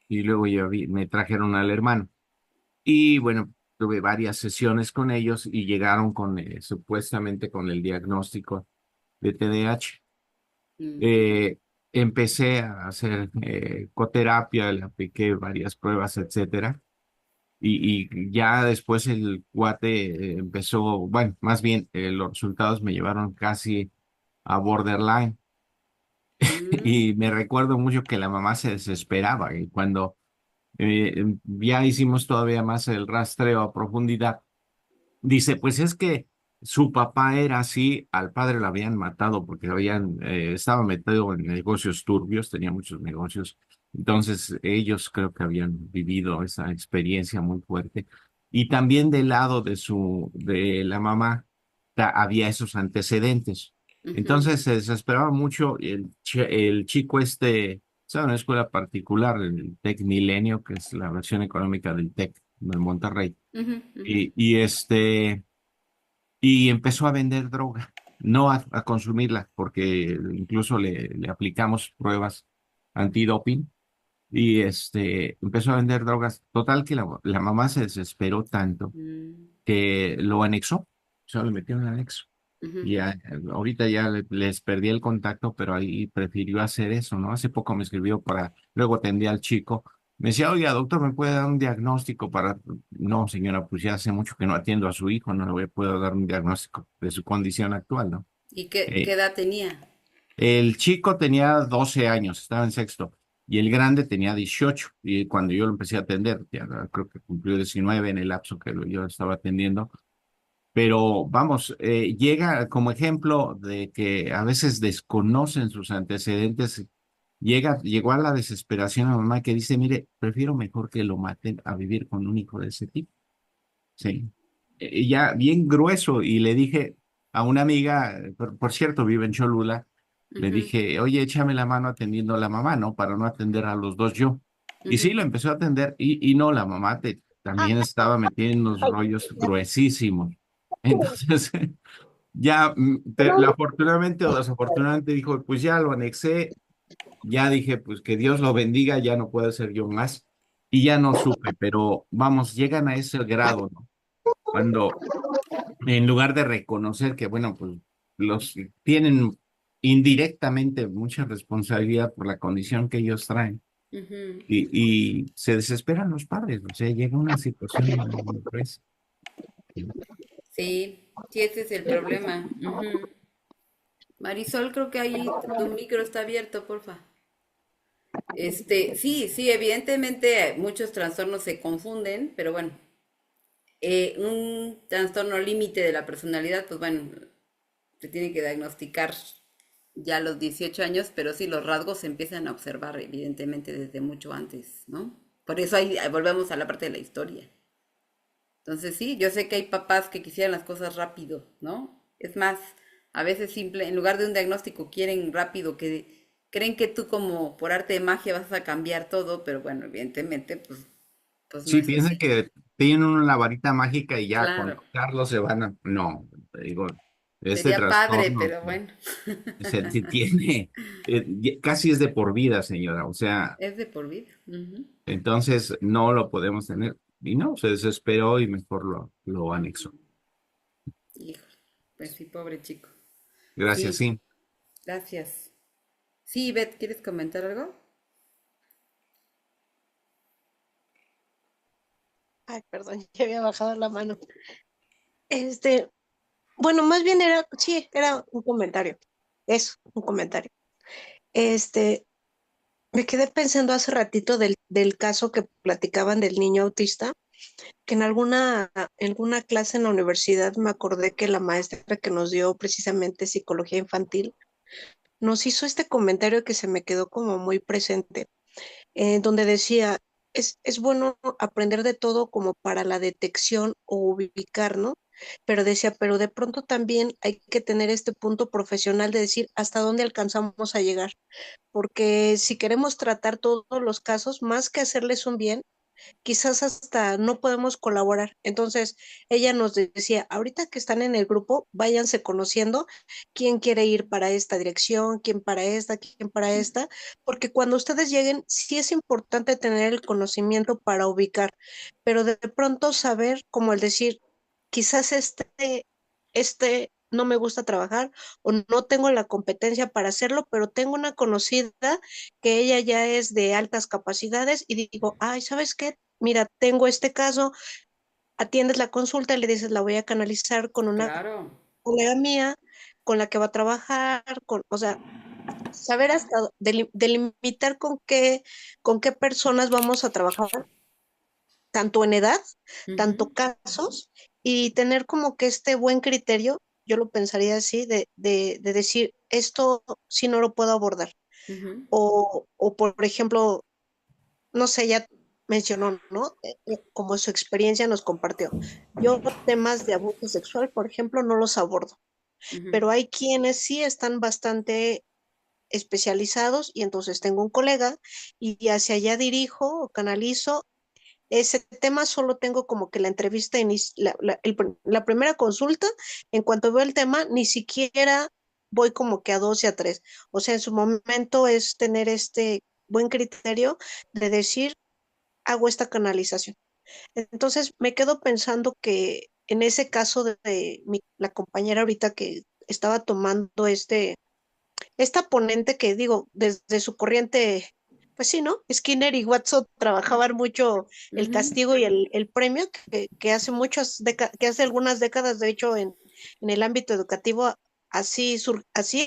y luego me trajeron al hermano. Y bueno, tuve varias sesiones con ellos y llegaron con supuestamente con el diagnóstico de TDAH. Mm, Eh, Empecé a hacer ecoterapia, le apliqué varias pruebas, etcétera. Y ya después el cuate empezó, bueno, más bien los resultados me llevaron casi a borderline. Y mm, me recuerdo mucho que la mamá se desesperaba y cuando ya hicimos todavía más el rastreo a profundidad, dice, pues es que su papá era así, al padre lo habían matado porque estaba metido en negocios turbios, tenía muchos negocios. Entonces ellos creo que habían vivido esa experiencia muy fuerte. Y también del lado de la mamá, había esos antecedentes. ujú, Entonces se desesperaba mucho y el chico este, estaba en una escuela particular, el Tec Milenio, que es la versión económica del Tec de Monterrey. ujú, ujú, Y empezó a vender droga, no a consumirla, porque incluso le aplicamos pruebas antidoping y empezó a vender drogas. Total que la mamá se desesperó tanto mm, que lo anexó, o sea, le metió en el anexo. ujú. Y ahorita ya les perdí el contacto, pero ahí prefirió hacer eso, ¿no? Hace poco me escribió luego atendí al chico. Me decía, oiga, doctor, ¿me puede dar un diagnóstico para...? No, señora, pues ya hace mucho que no atiendo a su hijo, no puedo dar un diagnóstico de su condición actual, ¿no? ¿Y qué Eh, edad tenía? el chico tenía 12 años, estaba en sexto, y el grande tenía 18. Y cuando yo lo empecé a atender, ya creo que cumplió 19 en el lapso que yo estaba atendiendo. Pero vamos, llega como ejemplo de que a veces desconocen sus antecedentes. Llegó a la desesperación a mamá que dice, mire, prefiero mejor que lo maten a vivir con un hijo de ese tipo. Sí. Ya bien grueso. Y le dije a una amiga, por cierto, vive en Cholula, le Ujú, dije, oye, échame la mano atendiendo a la mamá, ¿no? Para no atender a los dos yo. Y ujú. sí, lo empezó a atender y no, la mamá también estaba metida en unos rollos gruesísimos. Entonces, ya, afortunadamente o desafortunadamente dijo, pues ya lo anexé, ya dije, pues que Dios lo bendiga, ya no puedo ser yo más. Y ya no supe, pero vamos, llegan a ese grado, ¿no? Cuando en lugar de reconocer que, bueno, pues los tienen indirectamente mucha responsabilidad por la condición que ellos traen, Ujú. Y se desesperan los padres, o sea, llega una situación muy gruesa. Sí, sí, ese es el problema. Ujú. Marisol, creo que ahí tu micro está abierto, porfa. Sí, sí, evidentemente muchos trastornos se confunden, pero bueno, un trastorno límite de la personalidad, pues bueno, se tiene que diagnosticar ya a los 18 años, pero sí, los rasgos se empiezan a observar evidentemente desde mucho antes, ¿no? Por eso ahí volvemos a la parte de la historia. Entonces sí, yo sé que hay papás que quisieran las cosas rápido, ¿no? Es más, a veces simple, en lugar de un diagnóstico quieren rápido, que creen que tú como por arte de magia vas a cambiar todo, pero bueno, evidentemente, pues no Sí, es piensan así. que tienen una varita mágica y ya con Claro, tocarlo se van a... No, te digo, este sería padre, trastorno pero bueno, se tiene, casi es de por vida, señora, o sea, es de por vida. Ujú. entonces no lo podemos tener. Y no, se desesperó y mejor lo anexó. Hijo, pues sí, pobre chico. Gracias, Sí, sí. gracias. Sí, Beth, ¿quieres comentar algo? Ay, perdón, ya había bajado la mano. Este, bueno, más bien era, sí, era un comentario. Eso, un comentario. Este, Me quedé pensando hace ratito del caso que platicaban del niño autista, que en alguna clase en la universidad me acordé que la maestra que nos dio precisamente psicología infantil nos hizo este comentario que se me quedó como muy presente, donde decía, es bueno aprender de todo como para la detección o ubicar, ¿no? Pero decía, pero de pronto también hay que tener este punto profesional de decir hasta dónde alcanzamos a llegar, porque si queremos tratar todos los casos, más que hacerles un bien, quizás hasta no podemos colaborar. Entonces, ella nos decía, ahorita que están en el grupo, váyanse conociendo quién quiere ir para esta dirección, quién para esta, porque cuando ustedes lleguen, sí es importante tener el conocimiento para ubicar, pero de pronto saber, como el decir, quizás este no me gusta trabajar o no tengo la competencia para hacerlo, pero tengo una conocida que ella ya es de altas capacidades y digo, ay, ¿sabes qué? Mira, tengo este caso, atiendes la consulta y le dices, la voy a canalizar con una Claro, colega mía con la que va a trabajar, o sea, saber hasta delimitar con qué personas vamos a trabajar, tanto en edad, tanto ujú, casos, y tener como que este buen criterio, yo lo pensaría así, de decir, esto sí no lo puedo abordar. ujú, O por ejemplo, no sé, ya mencionó, ¿no? Como su experiencia nos compartió. Yo temas de abuso sexual, por ejemplo, no los abordo, ujú. pero hay quienes sí están bastante especializados y entonces tengo un colega y hacia allá dirijo o canalizo. Ese tema solo tengo como que la entrevista, la primera consulta, en cuanto veo el tema, ni siquiera voy como que a dos y a tres. O sea, en su momento es tener este buen criterio de decir, hago esta canalización. Entonces me quedo pensando que en ese caso la compañera ahorita que estaba tomando esta ponente que digo, desde su corriente, pues sí, ¿no? Skinner y Watson trabajaban mucho el Ujú. castigo y el premio, que hace que hace algunas décadas, de hecho, en el ámbito educativo, así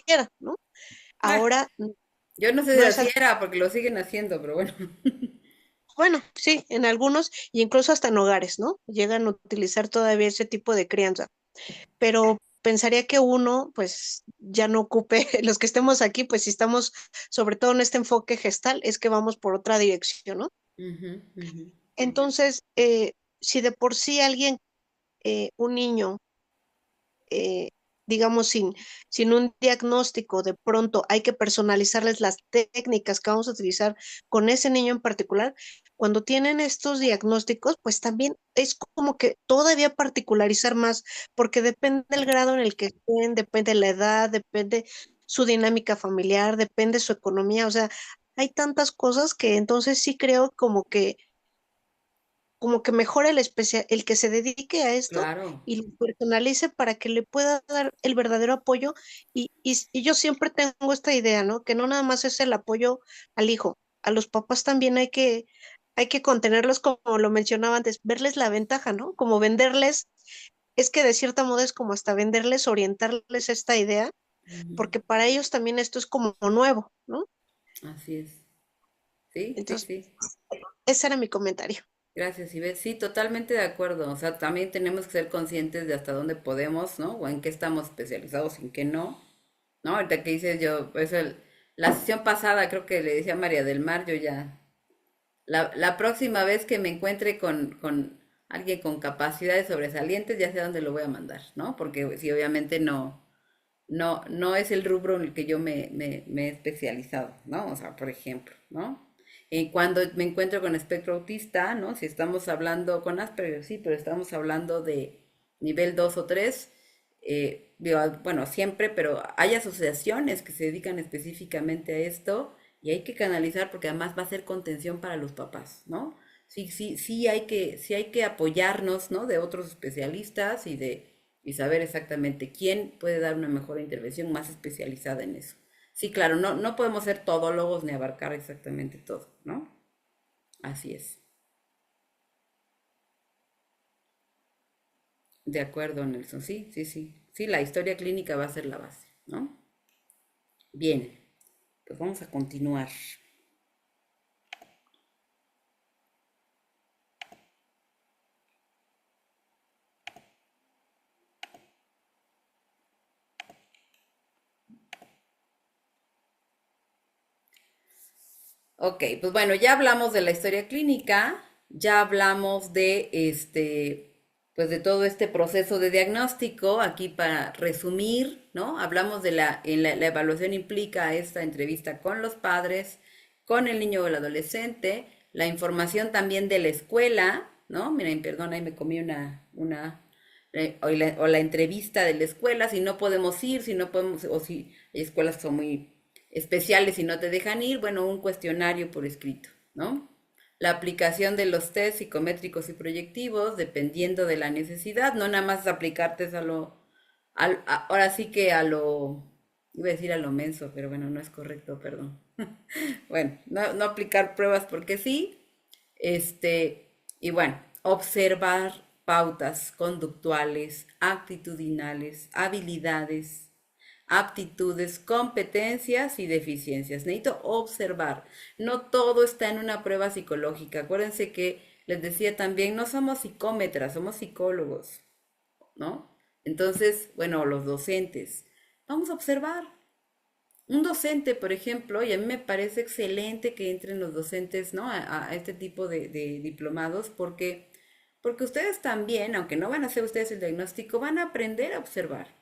era, ¿no? Bueno, Ahora yo no sé si no es así así. era porque lo siguen haciendo, pero bueno. Bueno, sí, en algunos, y incluso hasta en hogares, ¿no? Llegan a utilizar todavía ese tipo de crianza. Pero pensaría que uno, pues, ya no ocupe, los que estemos aquí, pues, si estamos sobre todo en este enfoque gestal, es que vamos por otra dirección, ¿no? Ujú, ujú. Entonces, si de por sí alguien, un niño, eh, digamos, sin un diagnóstico, de pronto hay que personalizarles las técnicas que vamos a utilizar con ese niño en particular. Cuando tienen estos diagnósticos, pues también es como que todavía particularizar más, porque depende del grado en el que estén, depende la edad, depende su dinámica familiar, depende su economía, o sea, hay tantas cosas que entonces sí creo como que mejore el que se dedique a esto Claro. y lo personalice para que le pueda dar el verdadero apoyo. Y yo siempre tengo esta idea, ¿no? Que no nada más es el apoyo al hijo, a los papás también hay que contenerlos, como lo mencionaba antes, verles la ventaja, ¿no? Como venderles, es que de cierta modo es como hasta venderles, orientarles esta idea, Ujú. porque para ellos también esto es como nuevo, ¿no? Así es. Sí, sí, Entonces, sí. ese era mi comentario. Gracias, Ivette. Sí, totalmente de acuerdo. O sea, también tenemos que ser conscientes de hasta dónde podemos, ¿no? O en qué estamos especializados y en qué no. ¿No? Ahorita que dices yo, pues la sesión pasada creo que le decía a María del Mar, yo ya, la próxima vez que me encuentre con alguien con capacidades sobresalientes, ya sé a dónde lo voy a mandar, ¿no? Porque sí, obviamente no es el rubro en el que yo me he especializado, ¿no? O sea, por ejemplo, ¿no? Cuando me encuentro con espectro autista, ¿no? Si estamos hablando con Asperger, sí, pero estamos hablando de nivel 2 o 3, digo, bueno, siempre, pero hay asociaciones que se dedican específicamente a esto y hay que canalizar porque además va a ser contención para los papás, ¿no? Sí, sí, sí hay que apoyarnos, ¿no? De otros especialistas y saber exactamente quién puede dar una mejor intervención más especializada en eso. Sí, claro, no podemos ser todólogos ni abarcar exactamente todo, ¿no? Así es. De acuerdo, Nelson. Sí, sí, sí. Sí, la historia clínica va a ser la base, ¿no? Bien, pues vamos a continuar. Ok, pues bueno, ya hablamos de la historia clínica, ya hablamos de pues de todo este proceso de diagnóstico. Aquí para resumir, ¿no? Hablamos de la evaluación implica esta entrevista con los padres, con el niño o el adolescente, la información también de la escuela, ¿no? Miren, perdón, ahí me comí o la entrevista de la escuela, si no podemos ir, si no podemos, o si hay escuelas que son muy especiales y no te dejan ir, bueno, un cuestionario por escrito, ¿no? La aplicación de los test psicométricos y proyectivos, dependiendo de la necesidad, no nada más aplicar test ahora sí que iba a decir a lo menso, pero bueno, no es correcto, perdón. Bueno, no aplicar pruebas porque sí, y bueno, observar pautas conductuales, actitudinales, habilidades, aptitudes, competencias y deficiencias. Necesito observar. No todo está en una prueba psicológica. Acuérdense que les decía también, no somos psicómetras, somos psicólogos, ¿no? Entonces, bueno, los docentes, vamos a observar. Un docente, por ejemplo, y a mí me parece excelente que entren los docentes, ¿no? A este tipo de diplomados, porque ustedes también, aunque no van a hacer ustedes el diagnóstico, van a aprender a observar,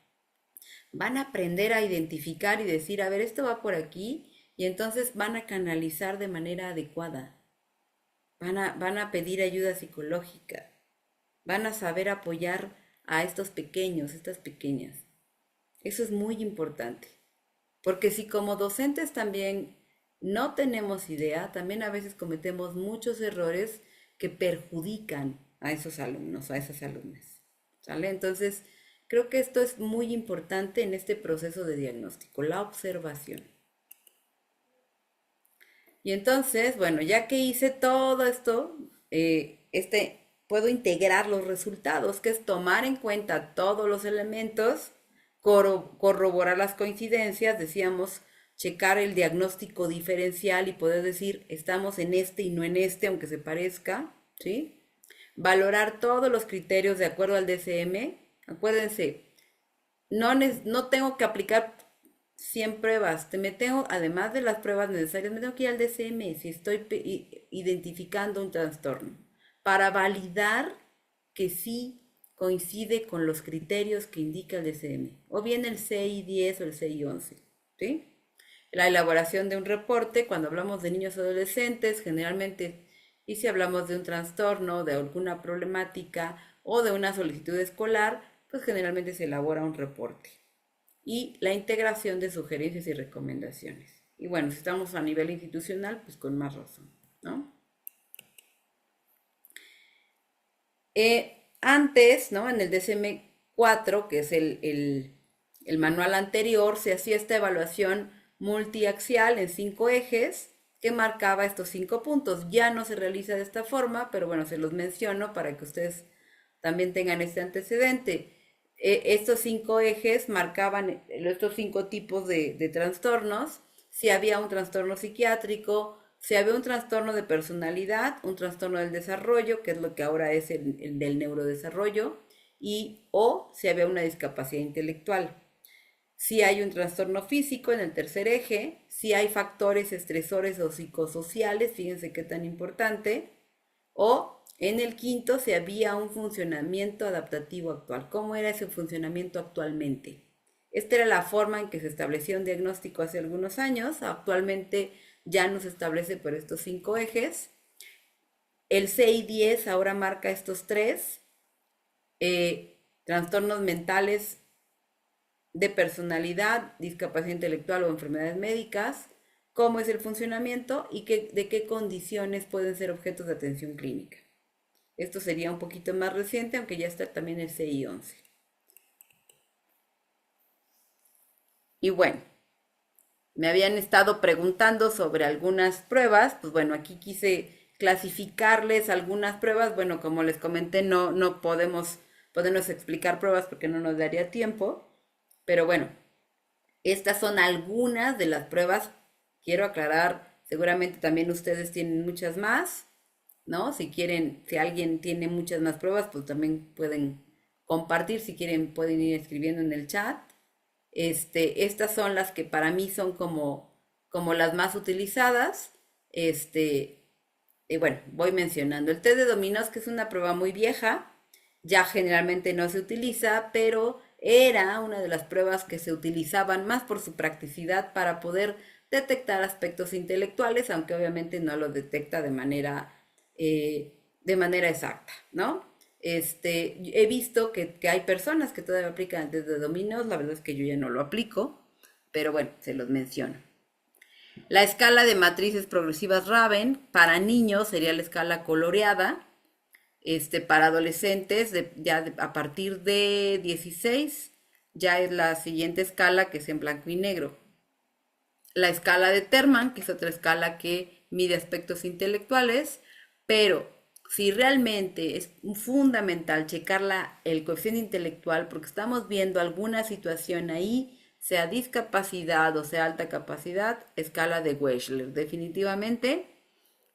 van a aprender a identificar y decir, a ver, esto va por aquí, y entonces van a canalizar de manera adecuada, van a pedir ayuda psicológica, van a saber apoyar a estos pequeños, estas pequeñas. Eso es muy importante. Porque si como docentes también no tenemos idea, también a veces cometemos muchos errores que perjudican a esos alumnos, a esas alumnas. ¿Sale? Entonces, creo que esto es muy importante en este proceso de diagnóstico, la observación. Y entonces, bueno, ya que hice todo esto, puedo integrar los resultados, que es tomar en cuenta todos los elementos, corroborar las coincidencias, decíamos, checar el diagnóstico diferencial y poder decir, estamos en este y no en este, aunque se parezca, ¿sí? Valorar todos los criterios de acuerdo al DSM. Acuérdense, no tengo que aplicar 100 pruebas, además de las pruebas necesarias, me tengo que ir al DSM si estoy identificando un trastorno, para validar que sí coincide con los criterios que indica el DSM, o bien el CI-10 o el CI-11, ¿sí? La elaboración de un reporte, cuando hablamos de niños y adolescentes, generalmente, y si hablamos de un trastorno, de alguna problemática o de una solicitud escolar, pues generalmente se elabora un reporte. Y la integración de sugerencias y recomendaciones. Y bueno, si estamos a nivel institucional, pues con más razón, ¿no? Antes, ¿no? En el DSM-4, que es el manual anterior, se hacía esta evaluación multiaxial en 5 ejes, que marcaba estos 5 puntos. Ya no se realiza de esta forma, pero bueno, se los menciono para que ustedes también tengan este antecedente. Estos 5 ejes marcaban estos 5 tipos de trastornos, si había un trastorno psiquiátrico, si había un trastorno de personalidad, un trastorno del desarrollo, que es lo que ahora es el del neurodesarrollo, o si había una discapacidad intelectual. Si hay un trastorno físico en el tercer eje, si hay factores estresores o psicosociales, fíjense qué tan importante, o en el quinto, si había un funcionamiento adaptativo actual. ¿Cómo era ese funcionamiento actualmente? Esta era la forma en que se establecía un diagnóstico hace algunos años. Actualmente ya no se establece por estos 5 ejes. El CI-10 ahora marca estos 3 trastornos mentales de personalidad, discapacidad intelectual o enfermedades médicas, cómo es el funcionamiento y de qué condiciones pueden ser objetos de atención clínica. Esto sería un poquito más reciente, aunque ya está también el CI-11. Y bueno, me habían estado preguntando sobre algunas pruebas, pues bueno, aquí quise clasificarles algunas pruebas. Bueno, como les comenté, no podemos explicar pruebas porque no nos daría tiempo, pero bueno, estas son algunas de las pruebas. Quiero aclarar, seguramente también ustedes tienen muchas más, ¿no? Si quieren, si alguien tiene muchas más pruebas, pues también pueden compartir. Si quieren, pueden ir escribiendo en el chat. Estas son las que para mí son como las más utilizadas. Bueno, voy mencionando. El test de dominos, que es una prueba muy vieja, ya generalmente no se utiliza, pero era una de las pruebas que se utilizaban más por su practicidad para poder detectar aspectos intelectuales, aunque obviamente no lo detecta de manera exacta, ¿no? He visto que hay personas que todavía aplican el test de dominos. La verdad es que yo ya no lo aplico, pero bueno, se los menciono. La escala de matrices progresivas Raven para niños sería la escala coloreada. Para adolescentes, a partir de 16, ya es la siguiente escala, que es en blanco y negro. La escala de Terman, que es otra escala que mide aspectos intelectuales, pero si realmente es fundamental checar el coeficiente intelectual, porque estamos viendo alguna situación ahí, sea discapacidad o sea alta capacidad, escala de Wechsler, definitivamente.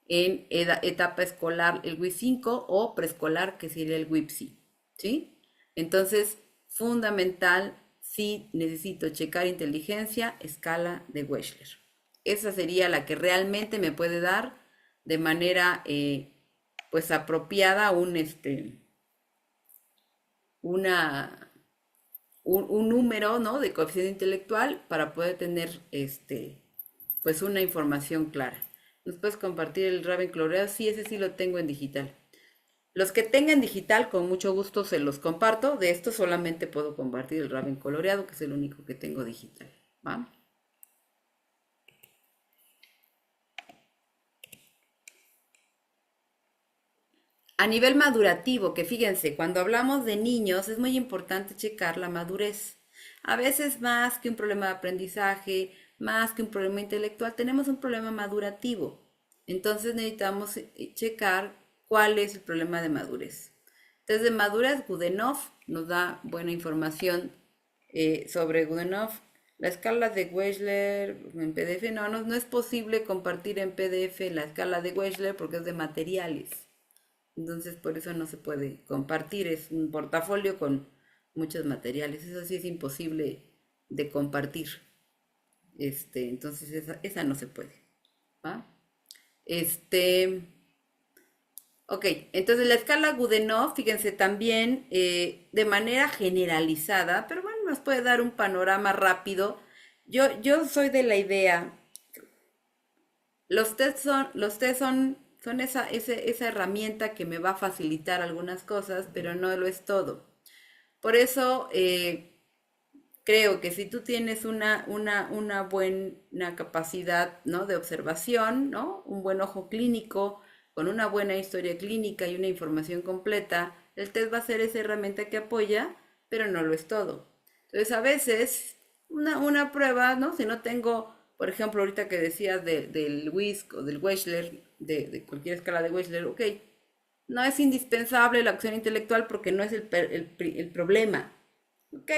En etapa escolar el WIP 5 o preescolar, que sería el WIPSI, ¿sí? Entonces, fundamental, si necesito checar inteligencia, escala de Wechsler. Esa sería la que realmente me puede dar de manera pues apropiada un número, ¿no?, de coeficiente intelectual para poder tener pues una información clara. ¿Nos puedes compartir el Raven coloreado? Sí, ese sí lo tengo en digital. Los que tengan digital, con mucho gusto se los comparto. De esto solamente puedo compartir el Raven coloreado, que es el único que tengo digital, ¿va? A nivel madurativo, que fíjense, cuando hablamos de niños es muy importante checar la madurez. A veces más que un problema de aprendizaje, más que un problema intelectual, tenemos un problema madurativo. Entonces necesitamos checar cuál es el problema de madurez. Entonces, de madurez, Goodenough nos da buena información sobre Goodenough. La escala de Wechsler en PDF, no es posible compartir en PDF la escala de Wechsler porque es de materiales. Entonces, por eso no se puede compartir. Es un portafolio con muchos materiales. Eso sí es imposible de compartir. Entonces, esa no se puede, ¿va? Ok, entonces la escala Goodenough, fíjense también de manera generalizada, pero bueno, nos puede dar un panorama rápido. Yo soy de la idea, los test son esa herramienta que me va a facilitar algunas cosas, pero no lo es todo. Por eso creo que si tú tienes una buena capacidad, ¿no?, de observación, ¿no?, un buen ojo clínico, con una buena historia clínica y una información completa, el test va a ser esa herramienta que apoya, pero no lo es todo. Entonces, a veces, una prueba, ¿no?, si no tengo por ejemplo, ahorita que decías del WISC o del Wechsler, de cualquier escala de Wechsler, ok, no es indispensable la acción intelectual porque no es el problema. Ok,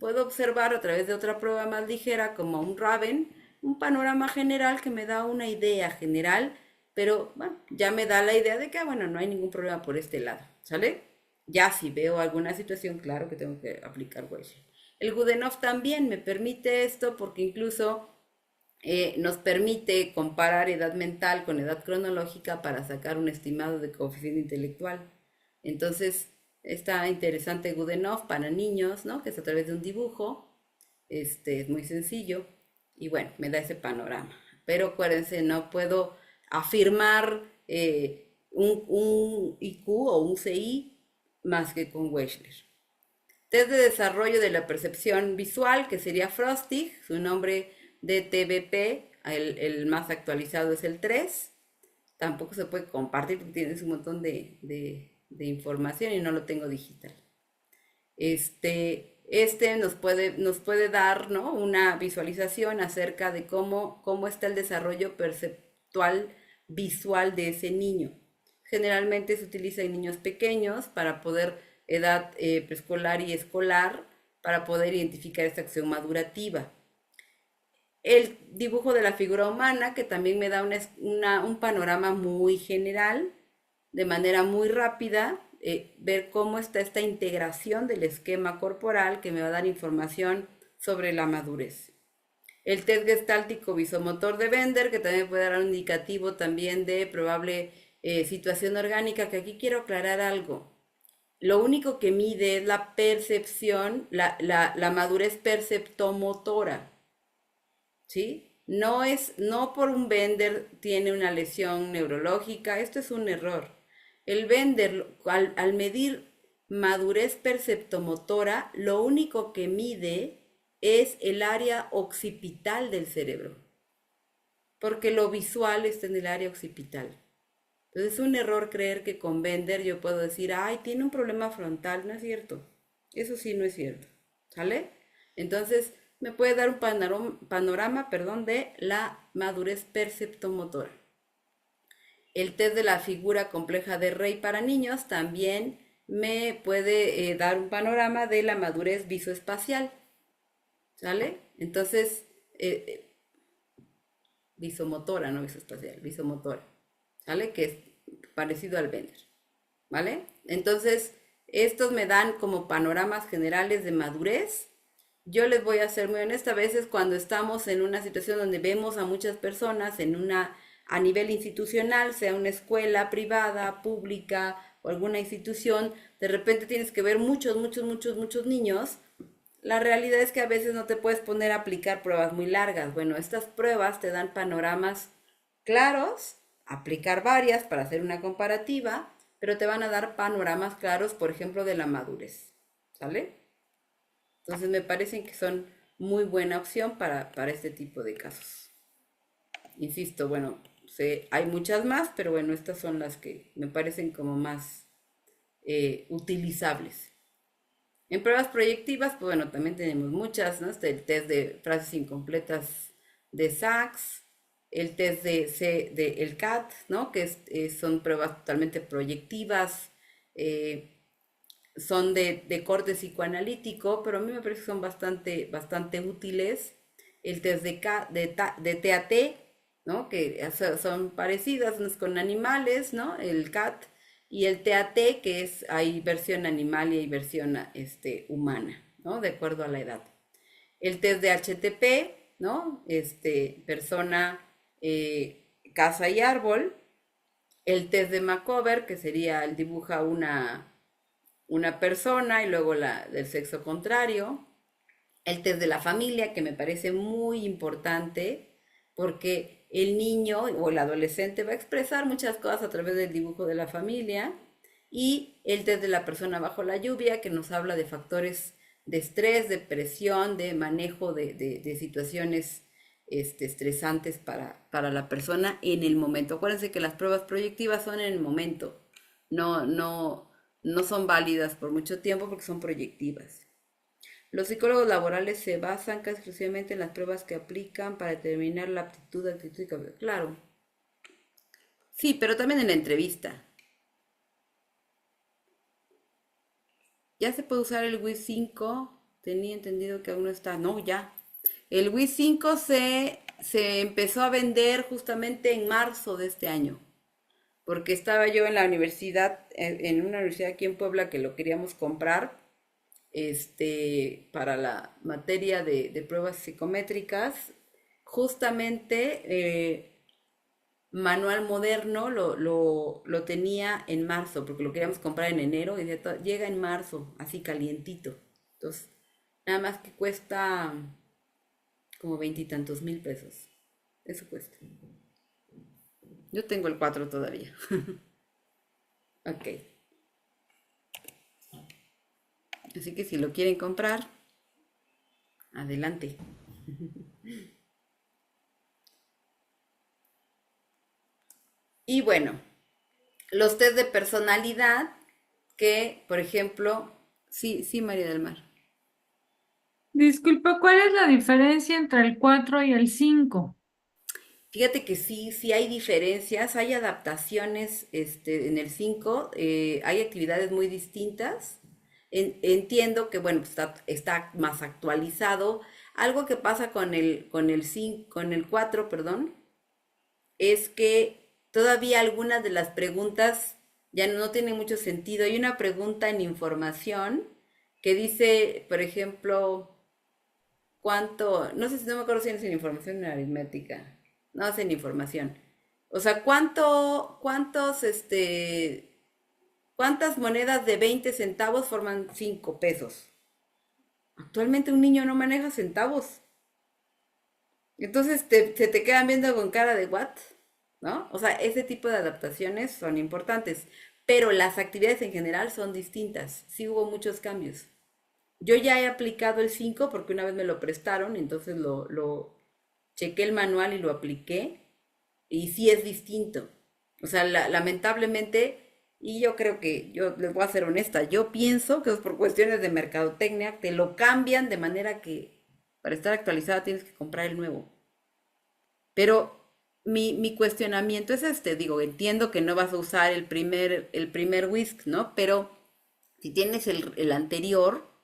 puedo observar a través de otra prueba más ligera como un Raven, un panorama general que me da una idea general, pero bueno, ya me da la idea de que, bueno, no hay ningún problema por este lado, ¿sale? Ya si veo alguna situación, claro que tengo que aplicar Wechsler. El Goodenough también me permite esto porque incluso nos permite comparar edad mental con edad cronológica para sacar un estimado de coeficiente intelectual. Entonces, está interesante Goodenough para niños, ¿no? Que es a través de un dibujo. Es muy sencillo y bueno, me da ese panorama. Pero acuérdense, no puedo afirmar un IQ o un CI más que con Wechsler. Test de desarrollo de la percepción visual, que sería Frostig, su nombre de TBP, el más actualizado es el 3. Tampoco se puede compartir porque tienes un montón de información y no lo tengo digital. Nos puede dar, ¿no?, una visualización acerca de cómo está el desarrollo perceptual visual de ese niño. Generalmente se utiliza en niños pequeños para poder, edad preescolar y escolar, para poder identificar esta acción madurativa. El dibujo de la figura humana, que también me da un panorama muy general, de manera muy rápida, ver cómo está esta integración del esquema corporal que me va a dar información sobre la madurez. El test gestáltico visomotor de Bender, que también puede dar un indicativo también de probable situación orgánica, que aquí quiero aclarar algo. Lo único que mide es la percepción, la madurez perceptomotora, ¿sí? No por un Bender tiene una lesión neurológica, esto es un error. El Bender, al medir madurez perceptomotora, lo único que mide es el área occipital del cerebro, porque lo visual está en el área occipital. Entonces es un error creer que con Bender yo puedo decir, ay, tiene un problema frontal. No es cierto. Eso sí no es cierto. ¿Sale? Entonces me puede dar un panorama, de la madurez perceptomotora. El test de la figura compleja de Rey para niños también me puede dar un panorama de la madurez visoespacial. ¿Sale? Entonces, visomotora, no visoespacial, visomotora. ¿Sale? Que es parecido al Bender. ¿Vale? Entonces, estos me dan como panoramas generales de madurez. Yo les voy a ser muy honesta, a veces cuando estamos en una situación donde vemos a muchas personas a nivel institucional, sea una escuela privada, pública o alguna institución, de repente tienes que ver muchos niños. La realidad es que a veces no te puedes poner a aplicar pruebas muy largas. Bueno, estas pruebas te dan panoramas claros, aplicar varias para hacer una comparativa, pero te van a dar panoramas claros, por ejemplo, de la madurez. ¿Sale? Entonces me parecen que son muy buena opción para este tipo de casos. Insisto, bueno, hay muchas más, pero bueno, estas son las que me parecen como más utilizables. En pruebas proyectivas, pues bueno, también tenemos muchas, ¿no? El test de frases incompletas de Sachs, el test de el CAT, ¿no? Que son pruebas totalmente proyectivas, son de corte psicoanalítico, pero a mí me parece que son bastante útiles. El test de TAT, ¿no? Que son parecidas, unas con animales, ¿no? El CAT y el TAT, que hay versión animal y hay versión humana, ¿no? De acuerdo a la edad. El test de HTP, ¿no? Persona, casa y árbol. El test de Macover, que sería el dibuja una persona y luego del sexo contrario. El test de la familia, que me parece muy importante porque el niño o el adolescente va a expresar muchas cosas a través del dibujo de la familia. Y el test de la persona bajo la lluvia, que nos habla de factores de estrés, de presión, de manejo de situaciones estresantes para la persona en el momento. Acuérdense que las pruebas proyectivas son en el momento, no son válidas por mucho tiempo porque son proyectivas. Los psicólogos laborales se basan casi exclusivamente en las pruebas que aplican para determinar la aptitud, actitud y capacidad. Claro, sí, pero también en la entrevista. Ya se puede usar el WIS 5. Tenía entendido que aún no está. No, ya. El WIS 5 se empezó a vender justamente en marzo de este año. Porque estaba yo en la universidad, en una universidad aquí en Puebla que lo queríamos comprar, para la materia de pruebas psicométricas. Justamente Manual Moderno lo tenía en marzo, porque lo queríamos comprar en enero y llega en marzo, así calientito. Entonces, nada más que cuesta como 20 y tantos mil pesos. Eso cuesta. Yo tengo el 4 todavía. Ok. Así que si lo quieren comprar, adelante. Y bueno, los test de personalidad que, por ejemplo, sí, sí, María del Mar. Disculpa, ¿cuál es la diferencia entre el 4 y el 5? Fíjate que sí, sí hay diferencias, hay adaptaciones en el 5, hay actividades muy distintas. Entiendo que, bueno, pues está más actualizado. Algo que pasa con el 5, con el 4, perdón, es que todavía algunas de las preguntas ya no tienen mucho sentido. Hay una pregunta en información que dice, por ejemplo, ¿cuánto? No sé si no me acuerdo si es en información o en aritmética. No, es en información. O sea, ¿cuántas monedas de 20 centavos forman 5 pesos? Actualmente un niño no maneja centavos. Entonces se te quedan viendo con cara de what, ¿no? O sea, ese tipo de adaptaciones son importantes, pero las actividades en general son distintas. Sí hubo muchos cambios. Yo ya he aplicado el 5 porque una vez me lo prestaron, entonces lo chequé el manual y lo apliqué y sí es distinto. O sea, lamentablemente, y yo creo que, yo les voy a ser honesta, yo pienso que es por cuestiones de mercadotecnia, te lo cambian de manera que para estar actualizada tienes que comprar el nuevo. Pero mi cuestionamiento es digo, entiendo que no vas a usar el primer whisk, ¿no? Pero si tienes el anterior,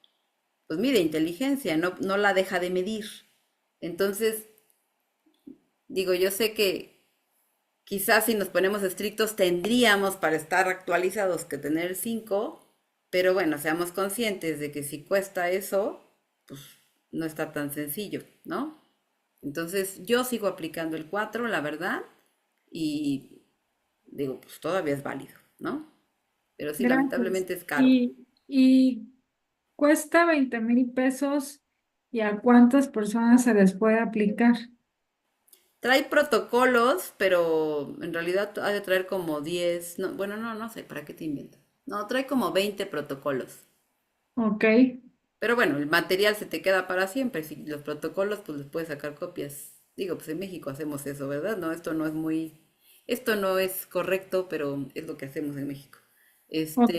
pues mide inteligencia, no la deja de medir. Entonces, digo, yo sé que quizás si nos ponemos estrictos tendríamos para estar actualizados que tener el 5, pero bueno, seamos conscientes de que si cuesta eso, pues no está tan sencillo, ¿no? Entonces yo sigo aplicando el 4, la verdad, y digo, pues todavía es válido, ¿no? Pero sí, Gracias. lamentablemente es caro. Y cuesta 20,000 pesos. ¿Y a cuántas personas se les puede aplicar? Trae protocolos, pero en realidad ha de traer como 10, no, bueno, no sé, ¿para qué te invento? No, trae como 20 protocolos. Ok, Pero bueno, el material se te queda para siempre. Si los protocolos, pues les puedes sacar copias. Digo, pues en México hacemos eso, ¿verdad? No, esto no es correcto, pero es lo que hacemos en México. ok,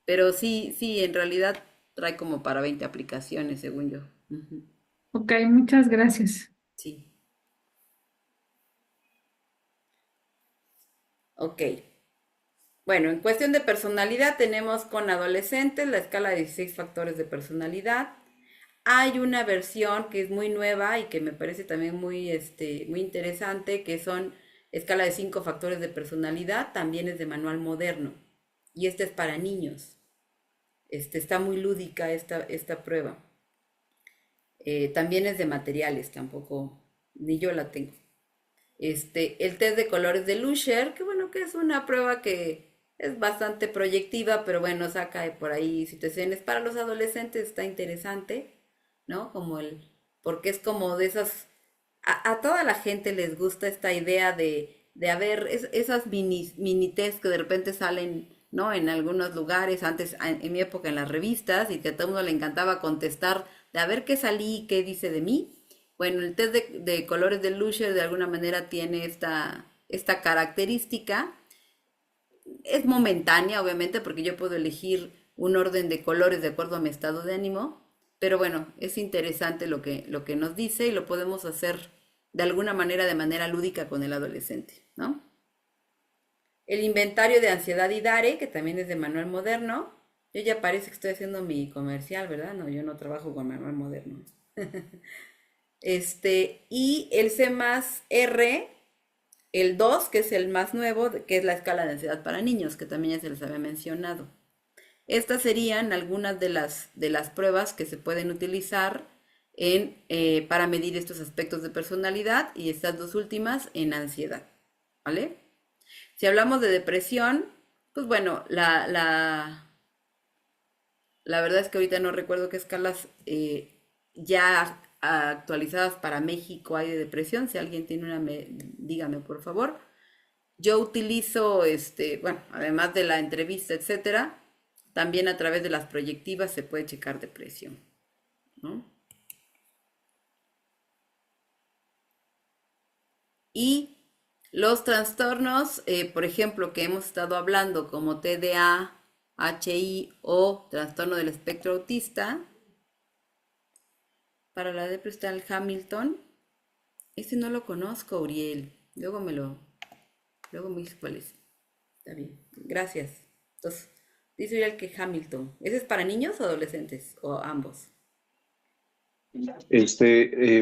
Pero sí, sí, en realidad trae como para 20 aplicaciones, según yo. Ujú. ok, muchas gracias. Sí, ok. Bueno, en cuestión de personalidad tenemos con adolescentes la escala de 16 factores de personalidad. Hay una versión que es muy nueva y que me parece también muy interesante, que son escala de 5 factores de personalidad, también es de manual moderno. Y este es para niños. Está muy lúdica esta prueba. También es de materiales, tampoco, ni yo la tengo. El test de colores de Lusher, que bueno, que es una prueba que es bastante proyectiva, pero bueno, saca por ahí situaciones para los adolescentes, está interesante, ¿no? Porque es como de esas, a toda la gente les gusta esta idea de haber esas mini test que de repente salen, ¿no? En algunos lugares, antes, en mi época en las revistas, y que a todo el mundo le encantaba contestar de a ver qué salí, qué dice de mí. Bueno, el test de colores de Lusher de alguna manera tiene esta característica. Es momentánea, obviamente, porque yo puedo elegir un orden de colores de acuerdo a mi estado de ánimo, Pero bueno, es interesante lo que nos dice y lo podemos hacer de alguna manera, de manera lúdica con el adolescente, ¿no? El inventario de ansiedad y DARE, que también es de Manuel Moderno. Yo ya parece que estoy haciendo mi comercial, ¿verdad? No, yo no trabajo con Manuel Moderno. Y el C más R, el 2, que es el más nuevo, que es la escala de ansiedad para niños, que también ya se les había mencionado. Estas serían algunas de las pruebas que se pueden utilizar para medir estos aspectos de personalidad y estas dos últimas en ansiedad, ¿vale? Si hablamos de depresión, pues bueno, la verdad es que ahorita no recuerdo qué escalas ya actualizadas para México hay de depresión. Si alguien tiene una, dígame por favor. Yo utilizo, bueno, además de la entrevista, etcétera, también a través de las proyectivas se puede checar depresión, ¿no? Y los trastornos, por ejemplo, que hemos estado hablando, como TDA, HI o trastorno del espectro autista, para la depresión está el Hamilton. Ese no lo conozco, Uriel. Luego me dice cuál es. Está bien, gracias. Entonces, dice Uriel que Hamilton. ¿Ese es para niños o adolescentes? ¿O ambos?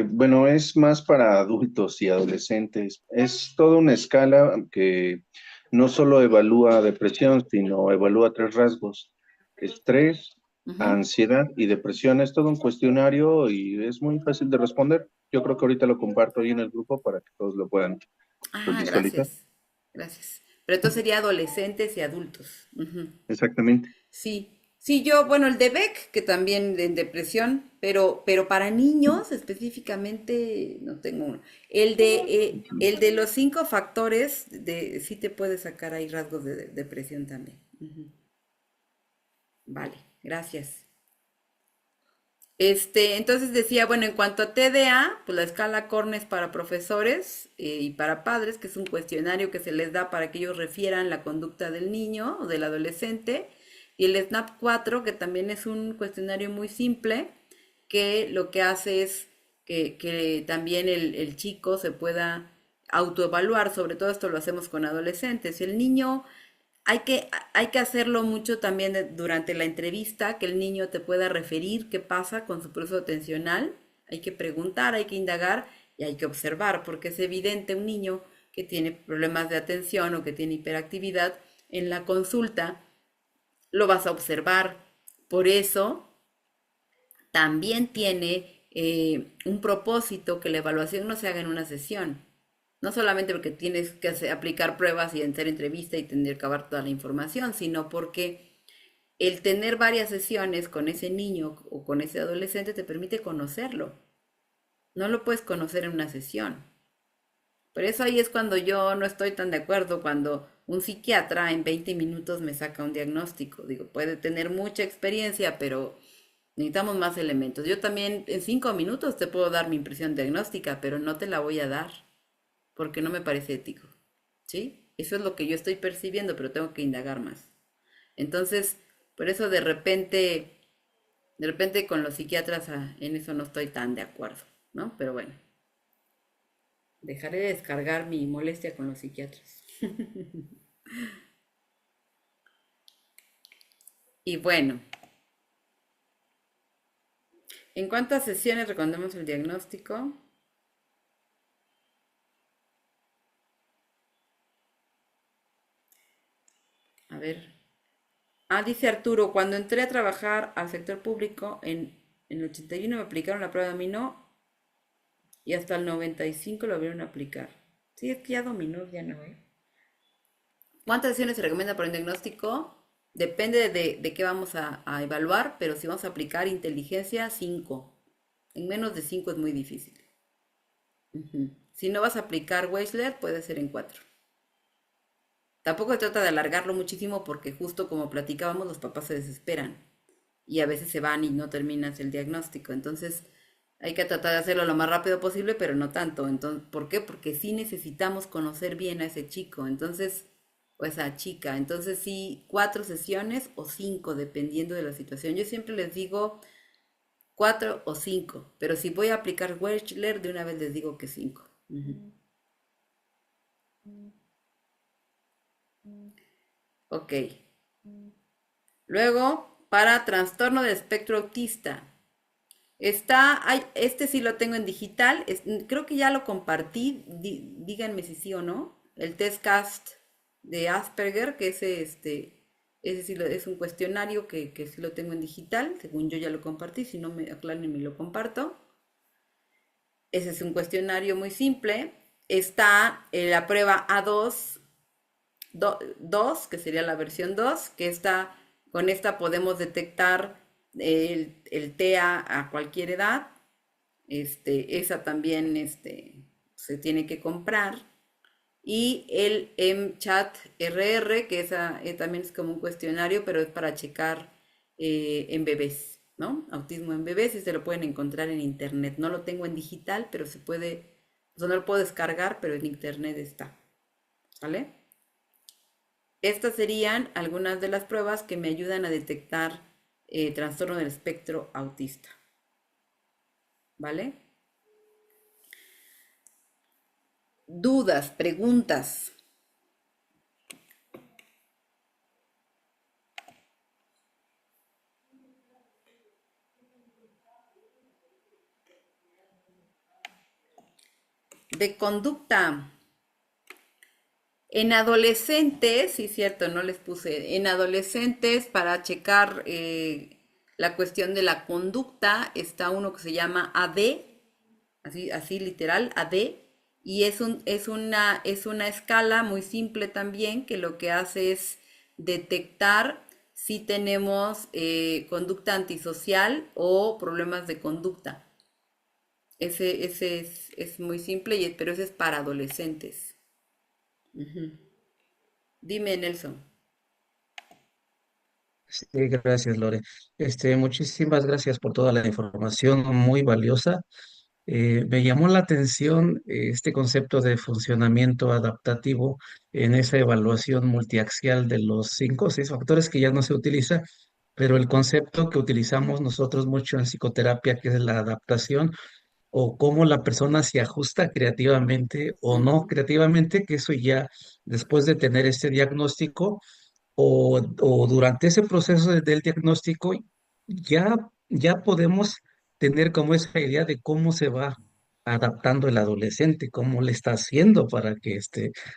Bueno, es más para adultos y adolescentes. Es toda una escala que no solo evalúa depresión, sino evalúa 3 rasgos: estrés, ansiedad y depresión. Es todo un cuestionario y es muy fácil de responder. Yo creo que ahorita lo comparto ahí en el grupo para que todos lo puedan visualizar. Gracias. Pero entonces sería adolescentes y adultos. Exactamente. Sí, bueno, el de Beck, que también en depresión, pero para niños específicamente no tengo uno. El de los 5 factores, sí te puede sacar ahí rasgos de depresión también. Vale, gracias. Entonces decía, bueno, en cuanto a TDA, pues la escala Corne es para profesores y para padres, que es un cuestionario que se les da para que ellos refieran la conducta del niño o del adolescente. Y el SNAP 4, que también es un cuestionario muy simple, que lo que hace es que también el chico se pueda autoevaluar. Sobre todo esto lo hacemos con adolescentes. El niño, hay que hacerlo mucho también durante la entrevista, que el niño te pueda referir qué pasa con su proceso atencional. Hay que preguntar, hay que indagar y hay que observar, porque es evidente un niño que tiene problemas de atención o que tiene hiperactividad en la consulta, lo vas a observar. Por eso también tiene un propósito que la evaluación no se haga en una sesión. No solamente porque tienes que aplicar pruebas y hacer entrevista y tener que acabar toda la información, sino porque el tener varias sesiones con ese niño o con ese adolescente te permite conocerlo. No lo puedes conocer en una sesión. Por eso ahí es cuando yo no estoy tan de acuerdo cuando un psiquiatra en 20 minutos me saca un diagnóstico. Digo, puede tener mucha experiencia, pero necesitamos más elementos. Yo también en 5 minutos te puedo dar mi impresión diagnóstica, pero no te la voy a dar porque no me parece ético. ¿Sí? Eso es lo que yo estoy percibiendo, pero tengo que indagar más. Entonces, por eso de repente con los psiquiatras en eso no estoy tan de acuerdo, ¿no? Pero bueno. Dejaré de descargar mi molestia con los psiquiatras. Y bueno, ¿en cuántas sesiones recomendamos el diagnóstico? A ver. Dice Arturo, cuando entré a trabajar al sector público en el 81 me aplicaron la prueba de dominó y hasta el 95 lo vieron aplicar. Sí, es que ya dominó, ya no, ¿eh? ¿Cuántas sesiones se recomienda para un diagnóstico? Depende de qué vamos a evaluar, pero si vamos a aplicar inteligencia, 5. En menos de 5 es muy difícil. Si no vas a aplicar Wechsler, puede ser en 4. Tampoco se trata de alargarlo muchísimo porque justo como platicábamos, los papás se desesperan y a veces se van y no terminas el diagnóstico. Entonces hay que tratar de hacerlo lo más rápido posible, pero no tanto. Entonces, ¿por qué? Porque sí necesitamos conocer bien a ese chico, entonces, o esa chica. Entonces sí, 4 sesiones o 5, dependiendo de la situación. Yo siempre les digo 4 o 5. Pero si voy a aplicar Wechsler, de una vez les digo que 5. Ok. Luego, para trastorno del espectro autista. Este sí lo tengo en digital. Creo que ya lo compartí. Díganme si sí o no. El test cast de Asperger, que ese sí es un cuestionario que sí lo tengo en digital. Según yo ya lo compartí. Si no me aclaran y me lo comparto. Ese es un cuestionario muy simple. Está la prueba A2, 2, que sería la versión 2, que con esta podemos detectar el TEA a cualquier edad. Esa también se tiene que comprar. Y el MCHAT RR, que esa también es como un cuestionario, pero es para checar en bebés, ¿no? Autismo en bebés, y se lo pueden encontrar en internet. No lo tengo en digital, pero se puede, o sea, no lo puedo descargar, pero en internet está. ¿Vale? Estas serían algunas de las pruebas que me ayudan a detectar trastorno del espectro autista. ¿Vale? Dudas, preguntas. De conducta. En adolescentes, sí, cierto, no les puse. En adolescentes, para checar la cuestión de la conducta, está uno que se llama AD, así literal, AD, y es una escala muy simple también, que lo que hace es detectar si tenemos conducta antisocial o problemas de conducta. Ese es muy simple, pero ese es para adolescentes. Dime, Nelson. Sí, gracias, Lore. Muchísimas gracias por toda la información muy valiosa. Me llamó la atención este concepto de funcionamiento adaptativo en esa evaluación multiaxial de los 5 o 6 factores que ya no se utiliza, pero el concepto que utilizamos nosotros mucho en psicoterapia, que es la adaptación, o cómo la persona se ajusta creativamente o no creativamente, que eso ya después de tener este diagnóstico o durante ese proceso del diagnóstico, ya podemos tener como esa idea de cómo se va adaptando el adolescente, cómo le está haciendo para que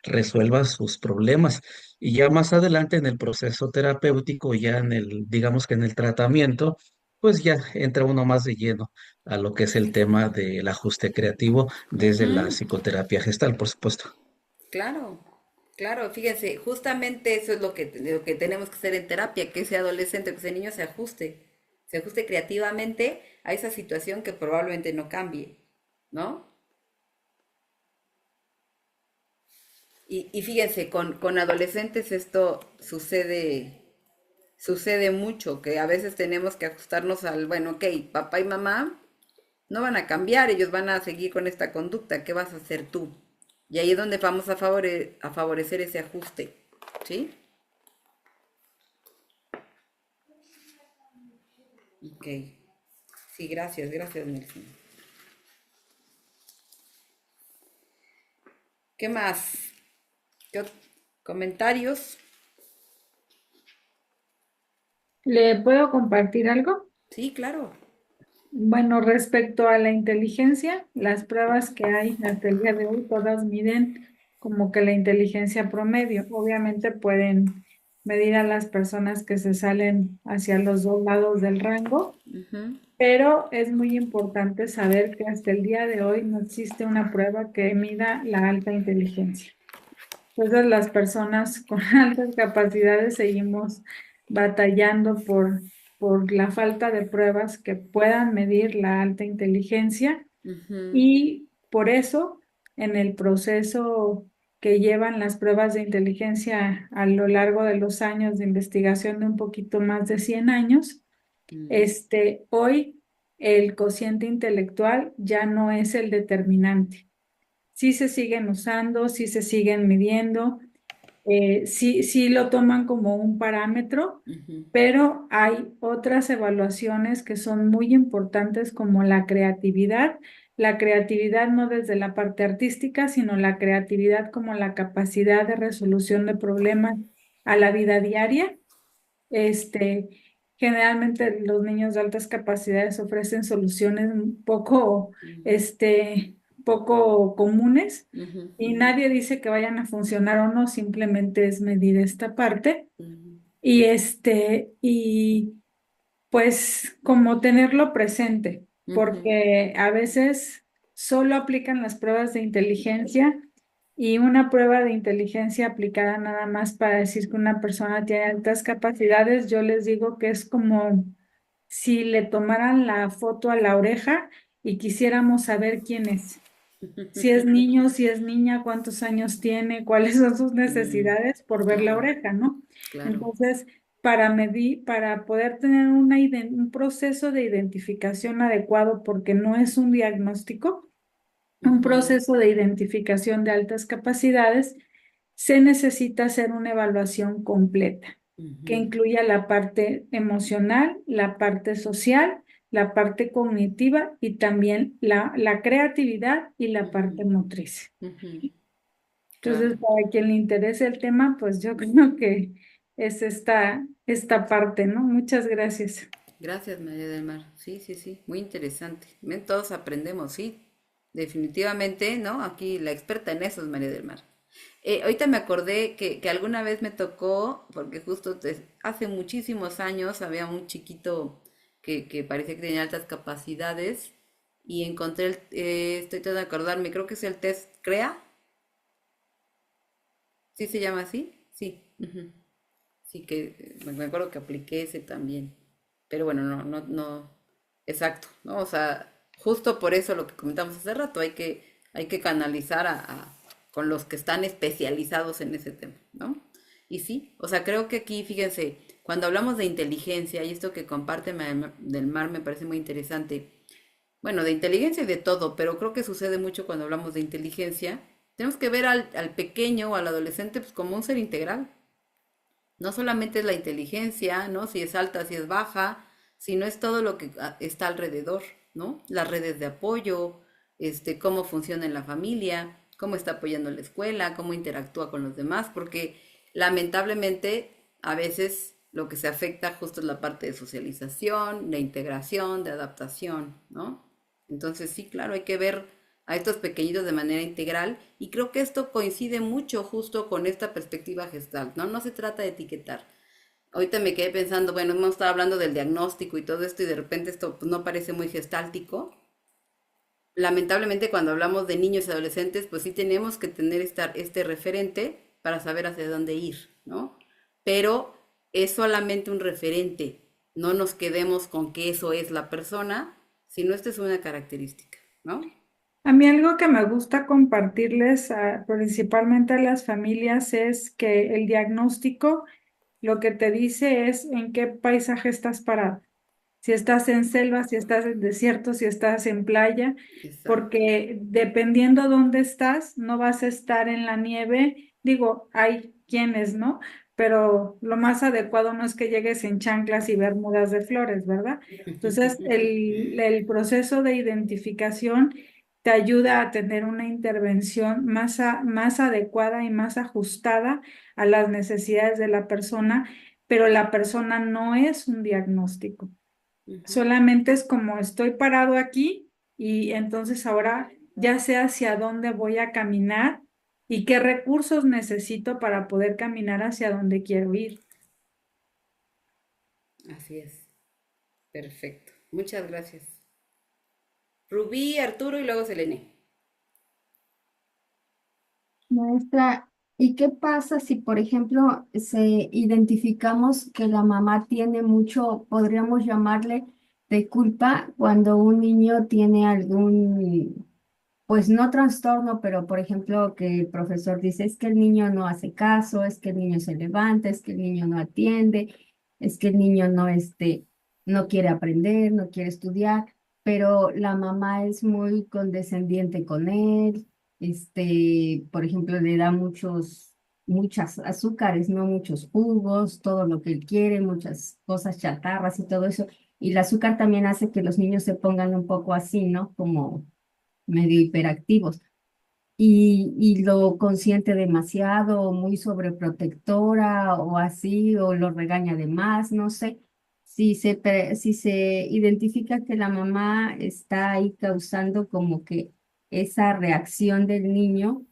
resuelva sus problemas. Y ya más adelante en el proceso terapéutico, ya digamos que en el tratamiento, pues ya entra uno más de lleno a lo que es el tema del ajuste creativo desde la Ujú. psicoterapia gestal, por supuesto. Claro, claro, fíjense, justamente eso es lo que tenemos que hacer en terapia, que ese adolescente, que ese niño se ajuste creativamente a esa situación que probablemente no cambie, ¿no? Y fíjense, con adolescentes esto sucede mucho, que a veces tenemos que ajustarnos bueno, ok, papá y mamá no van a cambiar, ellos van a seguir con esta conducta, ¿qué vas a hacer tú? Y ahí es donde vamos a favorecer ese ajuste, ¿sí? Ok. Sí, gracias, Nelson. ¿Qué más? ¿Comentarios? ¿Le puedo compartir algo? Sí, claro. Bueno, respecto a la inteligencia, las pruebas que hay hasta el día de hoy todas miden como que la inteligencia promedio. Obviamente pueden medir a las personas que se salen hacia los dos lados del rango, Ujú. pero es muy importante saber que hasta el día de hoy no existe una prueba que mida la alta inteligencia. Entonces las personas con altas capacidades seguimos batallando por la falta de pruebas que puedan medir la alta inteligencia Ujú. y por eso en el proceso que llevan las pruebas de inteligencia a lo largo de los años de investigación de un poquito más de 100 años, hoy el cociente intelectual ya no es el determinante. Sí se siguen usando, sí se siguen midiendo, sí lo toman como un parámetro, Ujú, pero hay otras evaluaciones que son muy importantes como la creatividad no desde la parte artística, sino la creatividad como la capacidad de resolución de problemas a la vida diaria. Este, generalmente los niños de altas capacidades ofrecen soluciones un poco comunes ujú, y ujú, nadie dice que vayan a funcionar o no, simplemente es medir esta parte ujú, y pues como tenerlo presente, ujú, porque a veces solo aplican las pruebas de inteligencia y una prueba de inteligencia aplicada nada más para decir que una persona tiene altas capacidades, yo les digo que es como si le tomaran la foto a la oreja y quisiéramos saber quién es. Si es niño, si es niña, cuántos años tiene, cuáles son sus mm, necesidades por ver la claro, oreja, ¿no? claro. Entonces, para poder tener un proceso de identificación adecuado, porque no es un diagnóstico, un Ujú, proceso de identificación de altas capacidades, se necesita hacer una evaluación completa, que ujú, incluya la parte emocional, la parte social, la parte cognitiva y también la creatividad y la parte ujú, motriz. ujú, Entonces, claro. para quien le interese el tema, pues yo creo que es esta parte, ¿no? Muchas gracias. Gracias, María del Mar. Sí, sí, sí, muy interesante. Ven, todos aprendemos, sí. Definitivamente, ¿no? Aquí la experta en eso es María del Mar. Ahorita me acordé que alguna vez me tocó, porque justo hace muchísimos años había un chiquito que parecía que tenía altas capacidades y encontré, estoy tratando de acordarme, creo que es el test CREA, ¿sí se llama así? Sí. Ujú. Sí que me acuerdo que apliqué ese también. Pero bueno, no, exacto, ¿no? O sea, justo por eso lo que comentamos hace rato, hay que canalizar con los que están especializados en ese tema, ¿no? Y sí, o sea, creo que aquí, fíjense, cuando hablamos de inteligencia, y esto que comparte del Mar me parece muy interesante, bueno, de inteligencia y de todo, pero creo que sucede mucho cuando hablamos de inteligencia, tenemos que ver al pequeño o al adolescente pues, como un ser integral. No solamente es la inteligencia, ¿no? Si es alta, si es baja, sino es todo lo que está alrededor, ¿no? Las redes de apoyo, cómo funciona en la familia, cómo está apoyando en la escuela, cómo interactúa con los demás, porque lamentablemente a veces lo que se afecta justo es la parte de socialización, de integración, de adaptación, ¿no? Entonces sí, claro, hay que ver a estos pequeñitos de manera integral y creo que esto coincide mucho justo con esta perspectiva Gestalt, ¿no? No se trata de etiquetar. Ahorita me quedé pensando, bueno, hemos estado hablando del diagnóstico y todo esto y de repente esto pues, no parece muy gestáltico. Lamentablemente cuando hablamos de niños y adolescentes, pues sí tenemos que tener este referente para saber hacia dónde ir, ¿no? Pero es solamente un referente. No nos quedemos con que eso es la persona, sino esta es una característica, ¿no? A mí algo que me gusta compartirles, principalmente a las familias, es que el diagnóstico lo que te dice es en qué paisaje estás parado. Si estás en selva, si estás en desierto, si estás en playa, Exacto. porque dependiendo dónde estás, no vas a estar en la nieve. Digo, hay quienes, ¿no? Pero lo más adecuado no es que llegues en chanclas y bermudas de flores, ¿verdad? Entonces, el proceso de identificación te ayuda a tener una intervención más adecuada y más ajustada a las necesidades de la persona, pero la persona no es un diagnóstico. Ujú. Solamente es como estoy parado aquí y entonces ahora ya sé hacia dónde voy a caminar y qué recursos necesito para poder caminar hacia donde quiero ir. Así es. Perfecto. Muchas gracias. Rubí, Arturo y luego Selene. Maestra, ¿y qué pasa si, por ejemplo, se identificamos que la mamá tiene mucho, podríamos llamarle de culpa cuando un niño tiene algún, pues no trastorno, pero por ejemplo que el profesor dice es que el niño no hace caso, es que el niño se levanta, es que el niño no atiende, es que el niño no, no quiere aprender, no quiere estudiar, pero la mamá es muy condescendiente con él, por ejemplo, le da muchos muchas azúcares, no muchos jugos, todo lo que él quiere, muchas cosas chatarras y todo eso. Y el azúcar también hace que los niños se pongan un poco así, ¿no? Como medio hiperactivos. Y lo consiente demasiado, o muy sobreprotectora o así, o lo regaña de más, no sé. Si se identifica que la mamá está ahí causando como que esa reacción del niño,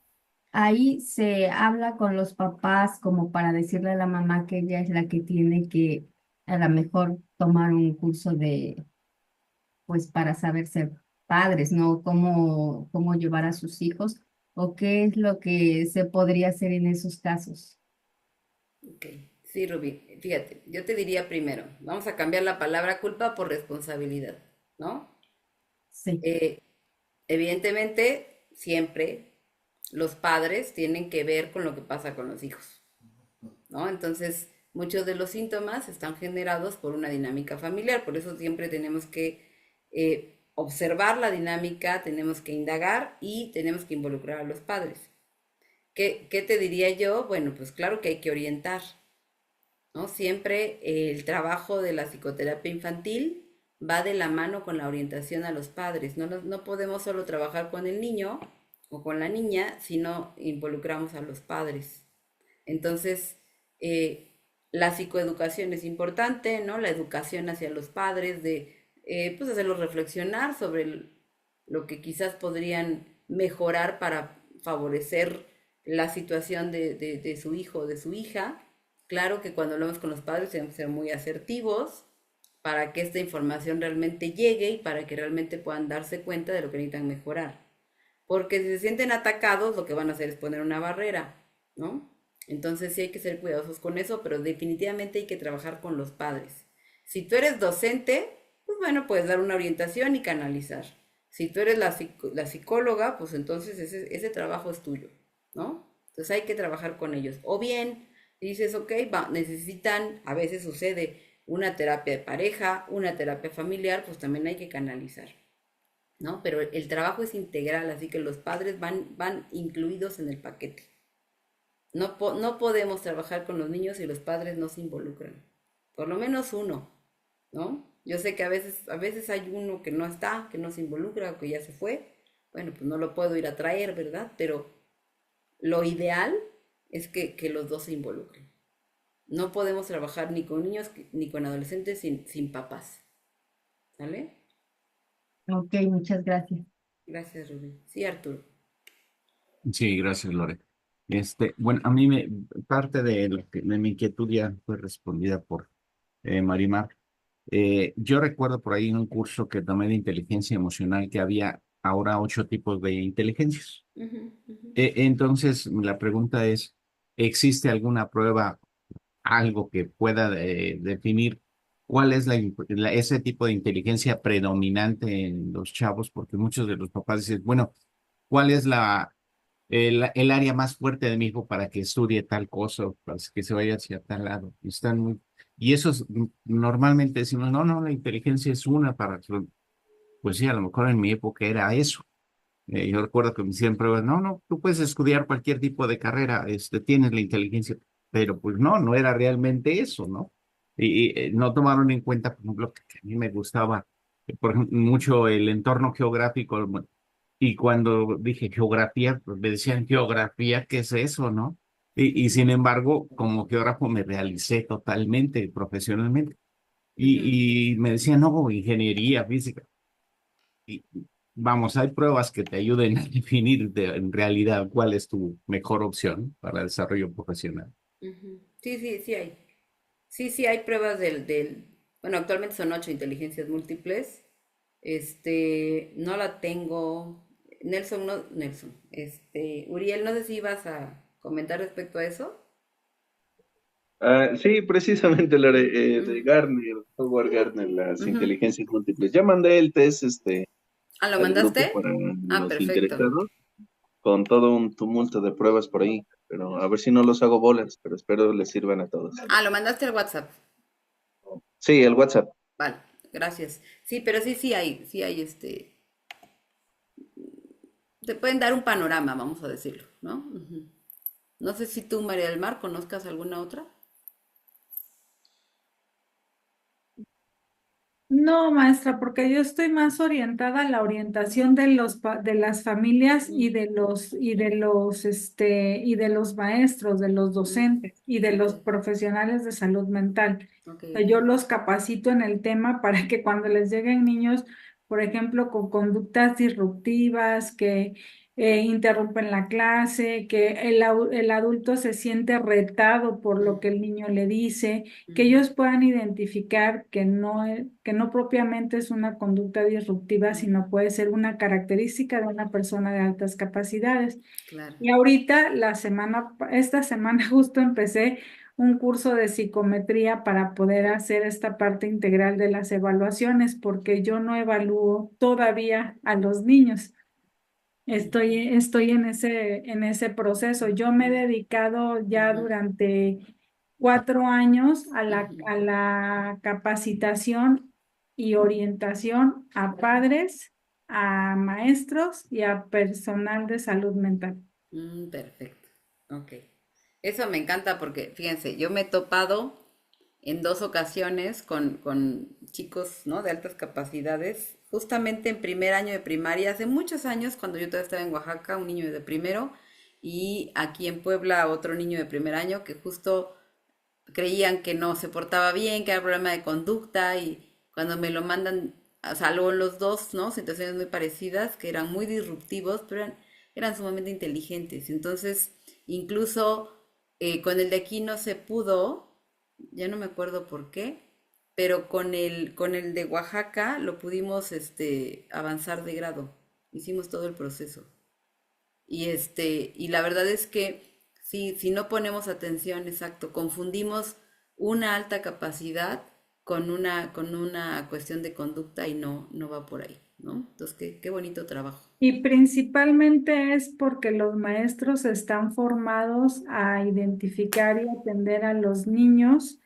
ahí se habla con los papás como para decirle a la mamá que ella es la que tiene que a lo mejor tomar un curso de, pues para saber ser padres, ¿no? Cómo llevar a sus hijos o qué es lo que se podría hacer en esos casos. Ok, sí, Rubí, fíjate, yo te diría primero, vamos a cambiar la palabra culpa por responsabilidad, ¿no? Sí. Eh, Evidentemente, siempre los padres tienen que ver con lo que pasa con los hijos, ¿no? Entonces, muchos de los síntomas están generados por una dinámica familiar, por eso siempre tenemos que observar la dinámica, tenemos que indagar y tenemos que involucrar a los padres. ¿Qué te diría yo? Bueno, pues claro que hay que orientar, ¿no? Siempre el trabajo de la psicoterapia infantil va de la mano con la orientación a los padres. No podemos solo trabajar con el niño o con la niña si no involucramos a los padres. Entonces, la psicoeducación es importante, ¿no? La educación hacia los padres, de pues hacerlos reflexionar sobre lo que quizás podrían mejorar para favorecer la situación de su hijo o de su hija. Claro que cuando hablamos con los padres tenemos que ser muy asertivos para que esta información realmente llegue y para que realmente puedan darse cuenta de lo que necesitan mejorar. Porque si se sienten atacados, lo que van a hacer es poner una barrera, ¿no? Entonces sí hay que ser cuidadosos con eso, pero definitivamente hay que trabajar con los padres. Si tú eres docente, pues bueno, puedes dar una orientación y canalizar. Si tú eres la psicóloga, pues entonces ese trabajo es tuyo, ¿no? Entonces hay que trabajar con ellos. O bien dices, ok, necesitan, a veces sucede, una terapia de pareja, una terapia familiar, pues también hay que canalizar, ¿no? Pero el trabajo es integral, así que los padres van incluidos en el paquete. No podemos trabajar con los niños si los padres no se involucran. Por lo menos uno, ¿no? Yo sé que a veces hay uno que no está, que no se involucra o que ya se fue. Bueno, pues no lo puedo ir a traer, ¿verdad? Pero lo ideal es que los dos se involucren. No podemos trabajar ni con niños ni con adolescentes sin papás. ¿Sale? Ok, muchas gracias. Gracias, Rubí. Sí, Arturo. Sí, gracias, Lore. Bueno, parte de mi inquietud ya fue respondida por Marimar. Yo recuerdo por ahí en un curso que tomé de inteligencia emocional que había ahora 8 tipos de inteligencias. Ujú, ujú. Entonces, la pregunta es, ¿existe alguna prueba, algo que pueda definir cuál es ese tipo de inteligencia predominante en los chavos? Porque muchos de los papás dicen, bueno, ¿cuál es el área más fuerte de mi hijo para que estudie tal cosa, o para que se vaya hacia tal lado? Y eso normalmente decimos, no, no, la inteligencia es una pues sí, a lo mejor en mi época era eso. Yo recuerdo que me hicieron pruebas, no, no, tú puedes estudiar cualquier tipo de carrera, tienes la inteligencia, pero pues no, no era realmente eso, ¿no? Y no tomaron en cuenta, por ejemplo, que a mí me gustaba, por ejemplo, mucho el entorno geográfico, bueno, y cuando dije geografía, pues me decían geografía, ¿qué es eso, no? Y sin embargo, como geógrafo me realicé totalmente profesionalmente. Ujú. Y me decían, no, ingeniería, física. Y vamos, hay pruebas que te ayuden a definir en realidad cuál es tu mejor opción para el desarrollo profesional. Ujú. Sí, sí, sí hay. Sí, sí hay pruebas bueno, actualmente son 8 inteligencias múltiples. No la tengo. Nelson, no, Nelson. Uriel, no sé si ibas a comentar respecto a eso. Sí, precisamente Lore, de Ujú, Gartner, Howard Gardner, las ujú. inteligencias múltiples. Ya mandé el test Ah, ¿lo al grupo mandaste? para Ah, los perfecto. interesados, con todo un tumulto de pruebas por ahí, pero a ver si no los hago bolas, pero espero les sirvan a todos. Ah, lo mandaste al WhatsApp. Sí, el WhatsApp. Vale, gracias. Sí, pero sí hay te pueden dar un panorama, vamos a decirlo, ¿no? Ujú. No sé si tú, María del Mar, conozcas alguna otra. No, maestra, porque yo estoy más orientada a la orientación de de las familias y de los maestros, de los docentes y de los Ok, profesionales de salud mental. ok, O sea, ok. yo los capacito en el tema para que cuando les lleguen niños, por ejemplo, con conductas disruptivas, que interrumpen la clase, que el adulto se siente retado por lo que el niño le dice, que Ujú, ellos puedan identificar que no propiamente es una conducta disruptiva, ujú, sino puede ser una característica de una persona de altas capacidades. claro. Y ahorita, esta semana justo empecé un curso de psicometría para poder hacer esta parte integral de las evaluaciones, porque yo no evalúo todavía a los niños. Estoy en ese proceso. Yo me he dedicado ya Ujú, durante 4 años ujú, a la capacitación y orientación a padres, a maestros y a personal de salud mental. perfecto. Ok. Eso me encanta porque, fíjense, yo me he topado en dos ocasiones con chicos, ¿no? De altas capacidades, justamente en primer año de primaria, hace muchos años, cuando yo todavía estaba en Oaxaca, un niño de primero, y aquí en Puebla otro niño de primer año que justo creían que no se portaba bien, que era problema de conducta, y cuando me lo mandan, o sea, luego los dos, ¿no? Situaciones muy parecidas, que eran muy disruptivos, pero eran sumamente inteligentes. Entonces, incluso con el de aquí no se pudo, ya no me acuerdo por qué, pero con el de Oaxaca lo pudimos avanzar de grado. Hicimos todo el proceso. Y la verdad es que si no ponemos atención, exacto, confundimos una alta capacidad con una cuestión de conducta y no va por ahí, ¿no? Entonces, qué bonito trabajo. Y principalmente es porque los maestros están formados a identificar y atender a los niños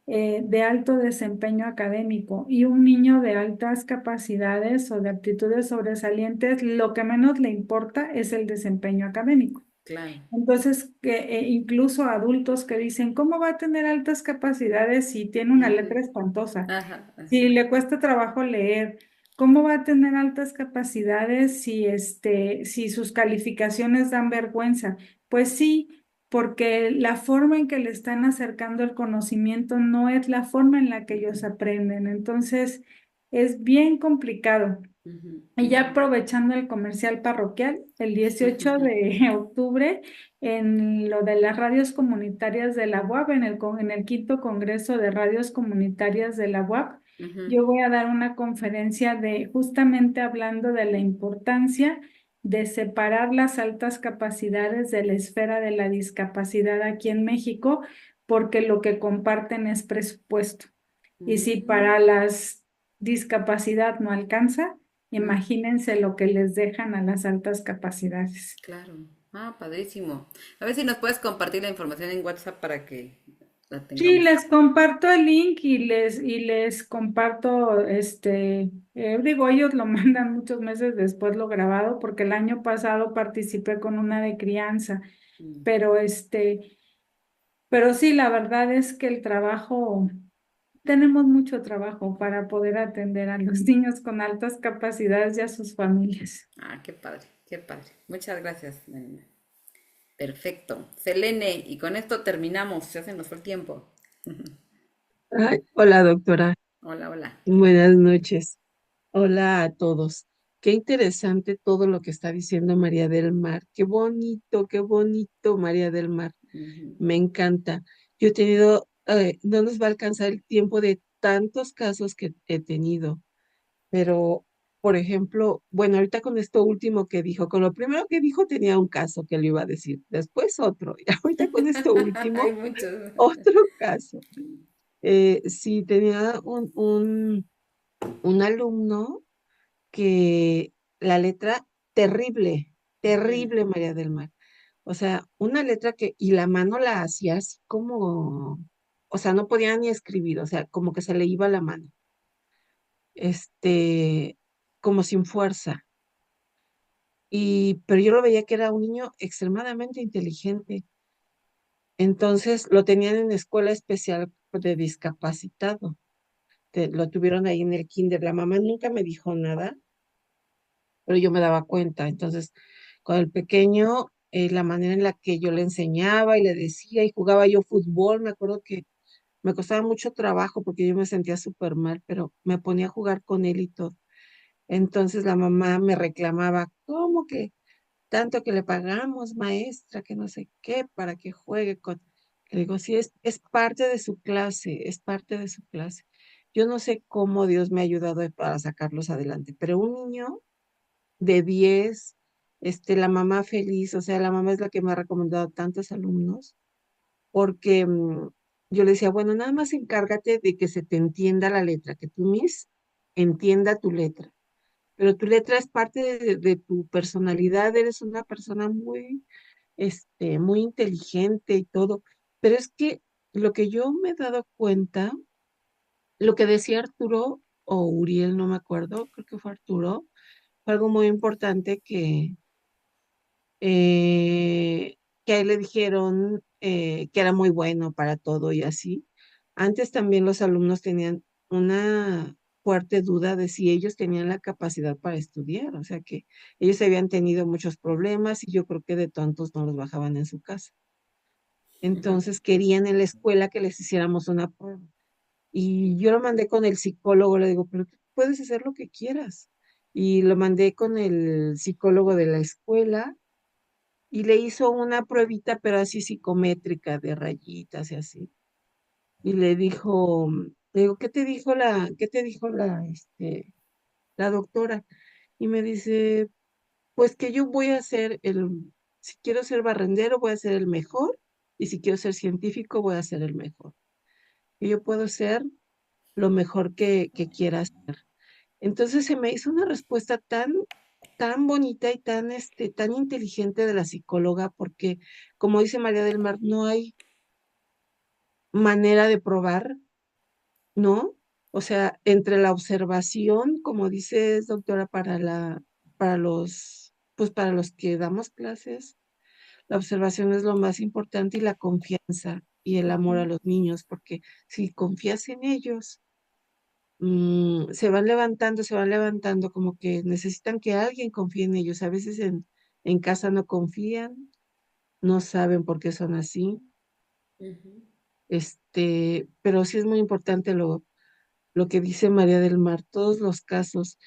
de alto desempeño académico, y un niño de altas capacidades o de aptitudes sobresalientes, lo que menos le importa es el desempeño académico. Claro. Entonces, incluso adultos que dicen, ¿cómo va a tener altas capacidades si tiene una Ujú. letra espantosa? Ajá, Si así. le cuesta trabajo leer, ¿cómo va a tener altas capacidades si sus calificaciones dan vergüenza? Pues sí, porque la forma en que le están acercando el conocimiento no es la forma en la que ellos aprenden. Entonces, es bien complicado. Ujú, Y ya ujú. aprovechando el comercial parroquial, el 18 de octubre, en lo de las radios comunitarias de la UAP, en el quinto Congreso de Radios Comunitarias de la UAP, Ujú, yo voy a dar una conferencia de justamente hablando de la importancia de separar las altas capacidades de la esfera de la discapacidad aquí en México, porque lo que comparten es presupuesto. Y si ujú, para las discapacidad no alcanza, ujú. imagínense lo que les dejan a las altas capacidades. Claro. Ah, padrísimo. A ver si nos puedes compartir la información en WhatsApp para que la Sí, tengamos. les comparto el link y les comparto, digo, ellos lo mandan muchos meses después lo grabado, porque el año pasado participé con una de crianza, Mm. pero pero sí, la verdad es que tenemos mucho trabajo para poder atender a los niños con altas capacidades y a sus familias. Ah, qué padre, qué padre. Muchas gracias, Marina. Perfecto. Selene, y con esto terminamos. Ya se nos fue el tiempo. Ay, hola, doctora. Hola, hola. Buenas noches. Hola a todos. Qué interesante todo lo que está diciendo María del Mar. Qué bonito, María del Mar. Ujú. Me encanta. Yo he tenido, no nos va a alcanzar el tiempo de tantos casos que he tenido, pero, por ejemplo, bueno, ahorita con esto último que dijo, con lo primero que dijo tenía un caso que le iba a decir, después otro, y ahorita con esto Hay último, muchos. otro caso. Sí, tenía un alumno que la letra terrible, Ujú. terrible, María del Mar. O sea, una letra y la mano la hacía así como, o sea, no podía ni escribir, o sea, como que se le iba la mano, este, como sin fuerza. Pero yo lo veía que era un niño extremadamente inteligente. Entonces lo tenían en escuela especial de discapacitado. Lo tuvieron ahí en el kinder. La mamá nunca me dijo nada, pero yo me daba cuenta. Entonces, con el pequeño, la manera en la que yo le enseñaba y le decía y jugaba yo fútbol, me acuerdo que me costaba mucho trabajo porque yo me sentía súper mal, pero me ponía a jugar con él y todo. Entonces la mamá me reclamaba, ¿cómo que tanto que le pagamos, maestra, que no sé qué, para que juegue con... Le digo, sí, es parte de su clase, es parte de su clase. Yo no sé cómo Dios me ha ayudado para sacarlos adelante, pero un niño de 10, la mamá feliz, o sea, la mamá es la que me ha recomendado a tantos alumnos, porque yo le decía, bueno, nada más encárgate de que se te entienda la letra, que tu Miss entienda tu letra, pero tu letra es parte de tu personalidad, eres una persona muy, muy inteligente y todo, pero es que lo que yo me he dado cuenta, lo que decía Arturo o Uriel, no me acuerdo, creo que fue Arturo, fue algo muy importante que a él le dijeron que era muy bueno para todo y así. Antes también los alumnos tenían una fuerte duda de si ellos tenían la capacidad para estudiar, o sea que ellos habían tenido muchos problemas y yo creo que de tontos no los bajaban en su casa. Entonces querían en la escuela que les hiciéramos una prueba. Y yo lo mandé con el psicólogo, le digo, pero tú puedes hacer lo que quieras. Y lo mandé con el psicólogo de la escuela y le hizo una pruebita, pero así psicométrica, de rayitas y así. Y le digo, qué te dijo la doctora? Y me dice, pues que yo voy a ser si quiero ser barrendero, voy a ser el mejor, y si quiero ser científico, voy a ser el mejor. Y yo puedo ser lo mejor que quiera ser. Entonces se me hizo una respuesta tan bonita y tan inteligente de la psicóloga, porque, como dice María del Mar, no hay manera de probar, ¿no? O sea, entre la observación, como dices, doctora, para los que damos clases, la observación es lo más importante y la confianza y el amor a los niños, porque si confías en ellos, se van levantando, como que necesitan que alguien confíe en ellos. A veces en casa no confían, no saben por qué son así. Ujú. Pero sí es muy importante lo que dice María del Mar, todos los casos.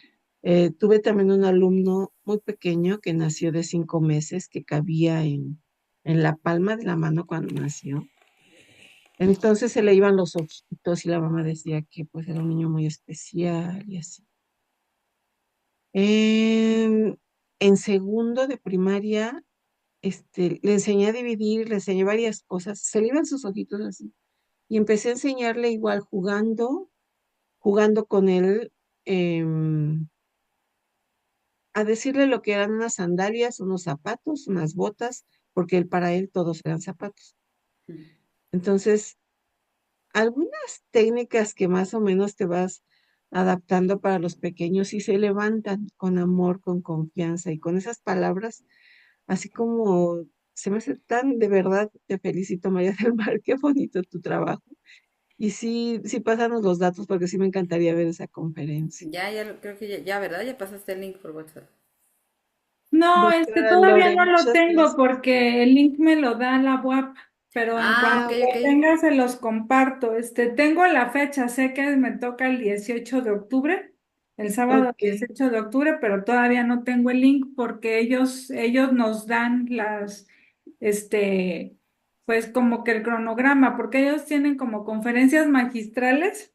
Tuve también un alumno muy pequeño que nació de 5 meses, que cabía en la palma de la mano cuando nació. Entonces se le iban los ojitos y la mamá decía que pues era un niño muy especial y así. Em, en segundo de primaria, le enseñé a dividir, le enseñé varias cosas, se le iban sus ojitos así. Y empecé a enseñarle igual jugando con él, em, a decirle lo que eran unas sandalias, unos zapatos, unas botas, porque para él todos eran zapatos. Entonces, algunas técnicas que más o menos te vas adaptando para los pequeños y se levantan con amor, con confianza y con esas palabras, así como se me hace tan, de verdad, te felicito, María del Mar, qué bonito tu trabajo. Y sí, sí, pásanos los datos porque sí me encantaría ver esa conferencia. Creo que ya, ¿verdad? Ya pasaste el link por WhatsApp. No, Doctora todavía Lore, no lo muchas tengo gracias. porque el link me lo da la UAP, pero en Ah, cuanto ok, lo ok. tenga se los comparto. Tengo la fecha, sé que me toca el 18 de octubre, el sábado Ok, 18 de octubre, pero todavía no tengo el link porque ellos nos dan pues como que el cronograma, porque ellos tienen como conferencias magistrales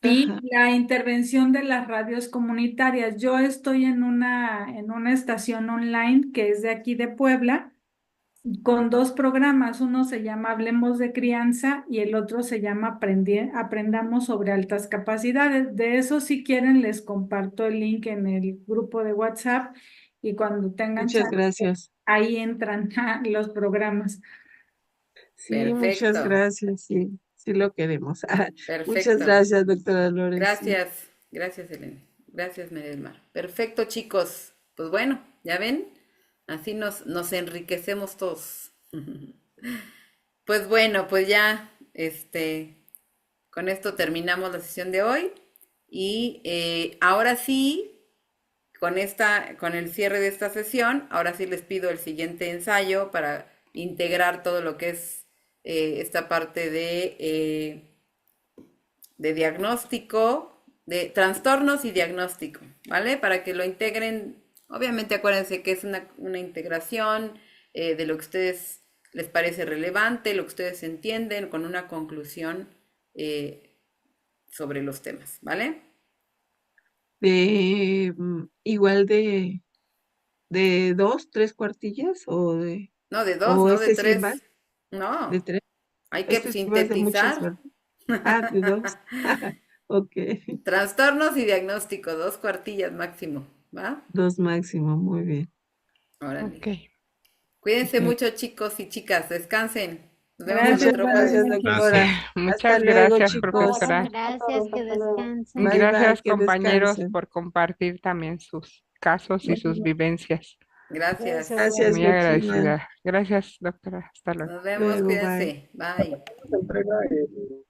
y ajá, la intervención de las radios comunitarias. Yo estoy en una estación online que es de aquí de Puebla, con dos programas. Uno se llama Hablemos de Crianza y el otro se llama Aprendamos sobre altas capacidades. De eso, si quieren, les comparto el link en el grupo de WhatsApp y cuando tengan muchas chance, gracias. ahí entran los programas. Sí, muchas Perfecto, gracias, sí, sí lo queremos. Muchas perfecto. gracias, doctora Lore, sí. Gracias, Elena. Gracias, María del Mar. Perfecto, chicos. Pues bueno, ya ven, así nos enriquecemos todos. Pues bueno, pues ya, con esto terminamos la sesión de hoy y ahora sí, con el cierre de esta sesión, ahora sí les pido el siguiente ensayo para integrar todo lo que es esta parte de diagnóstico, de trastornos y diagnóstico, ¿vale? Para que lo integren, obviamente acuérdense que es una integración de lo que a ustedes les parece relevante, lo que ustedes entienden, con una conclusión sobre los temas, ¿vale? Igual de 2, 3 cuartillas No, de dos, o no de este sí va tres. No, de 3. hay que Este sí va de muchas, sintetizar. ¿verdad? De 2. Ok. Trastornos y diagnóstico, 2 cuartillas máximo, ¿va? 2 máximo, muy bien. Órale. Ok. Cuídense Ok. mucho, chicos y chicas, descansen. Nos vemos en Gracias, otro gracias, jueves. doctora. Gracias. Hasta Muchas luego, gracias, chicos. profesora. Gracias, que descansen. Bye, bye, Gracias, que compañeros, descansen. por compartir también sus casos y sus vivencias. Gracias. Gracias, Muy Virginia. agradecida. Gracias, doctora. Hasta luego. Nos vemos, Luego, bye. cuídense. Bye. Se entrega el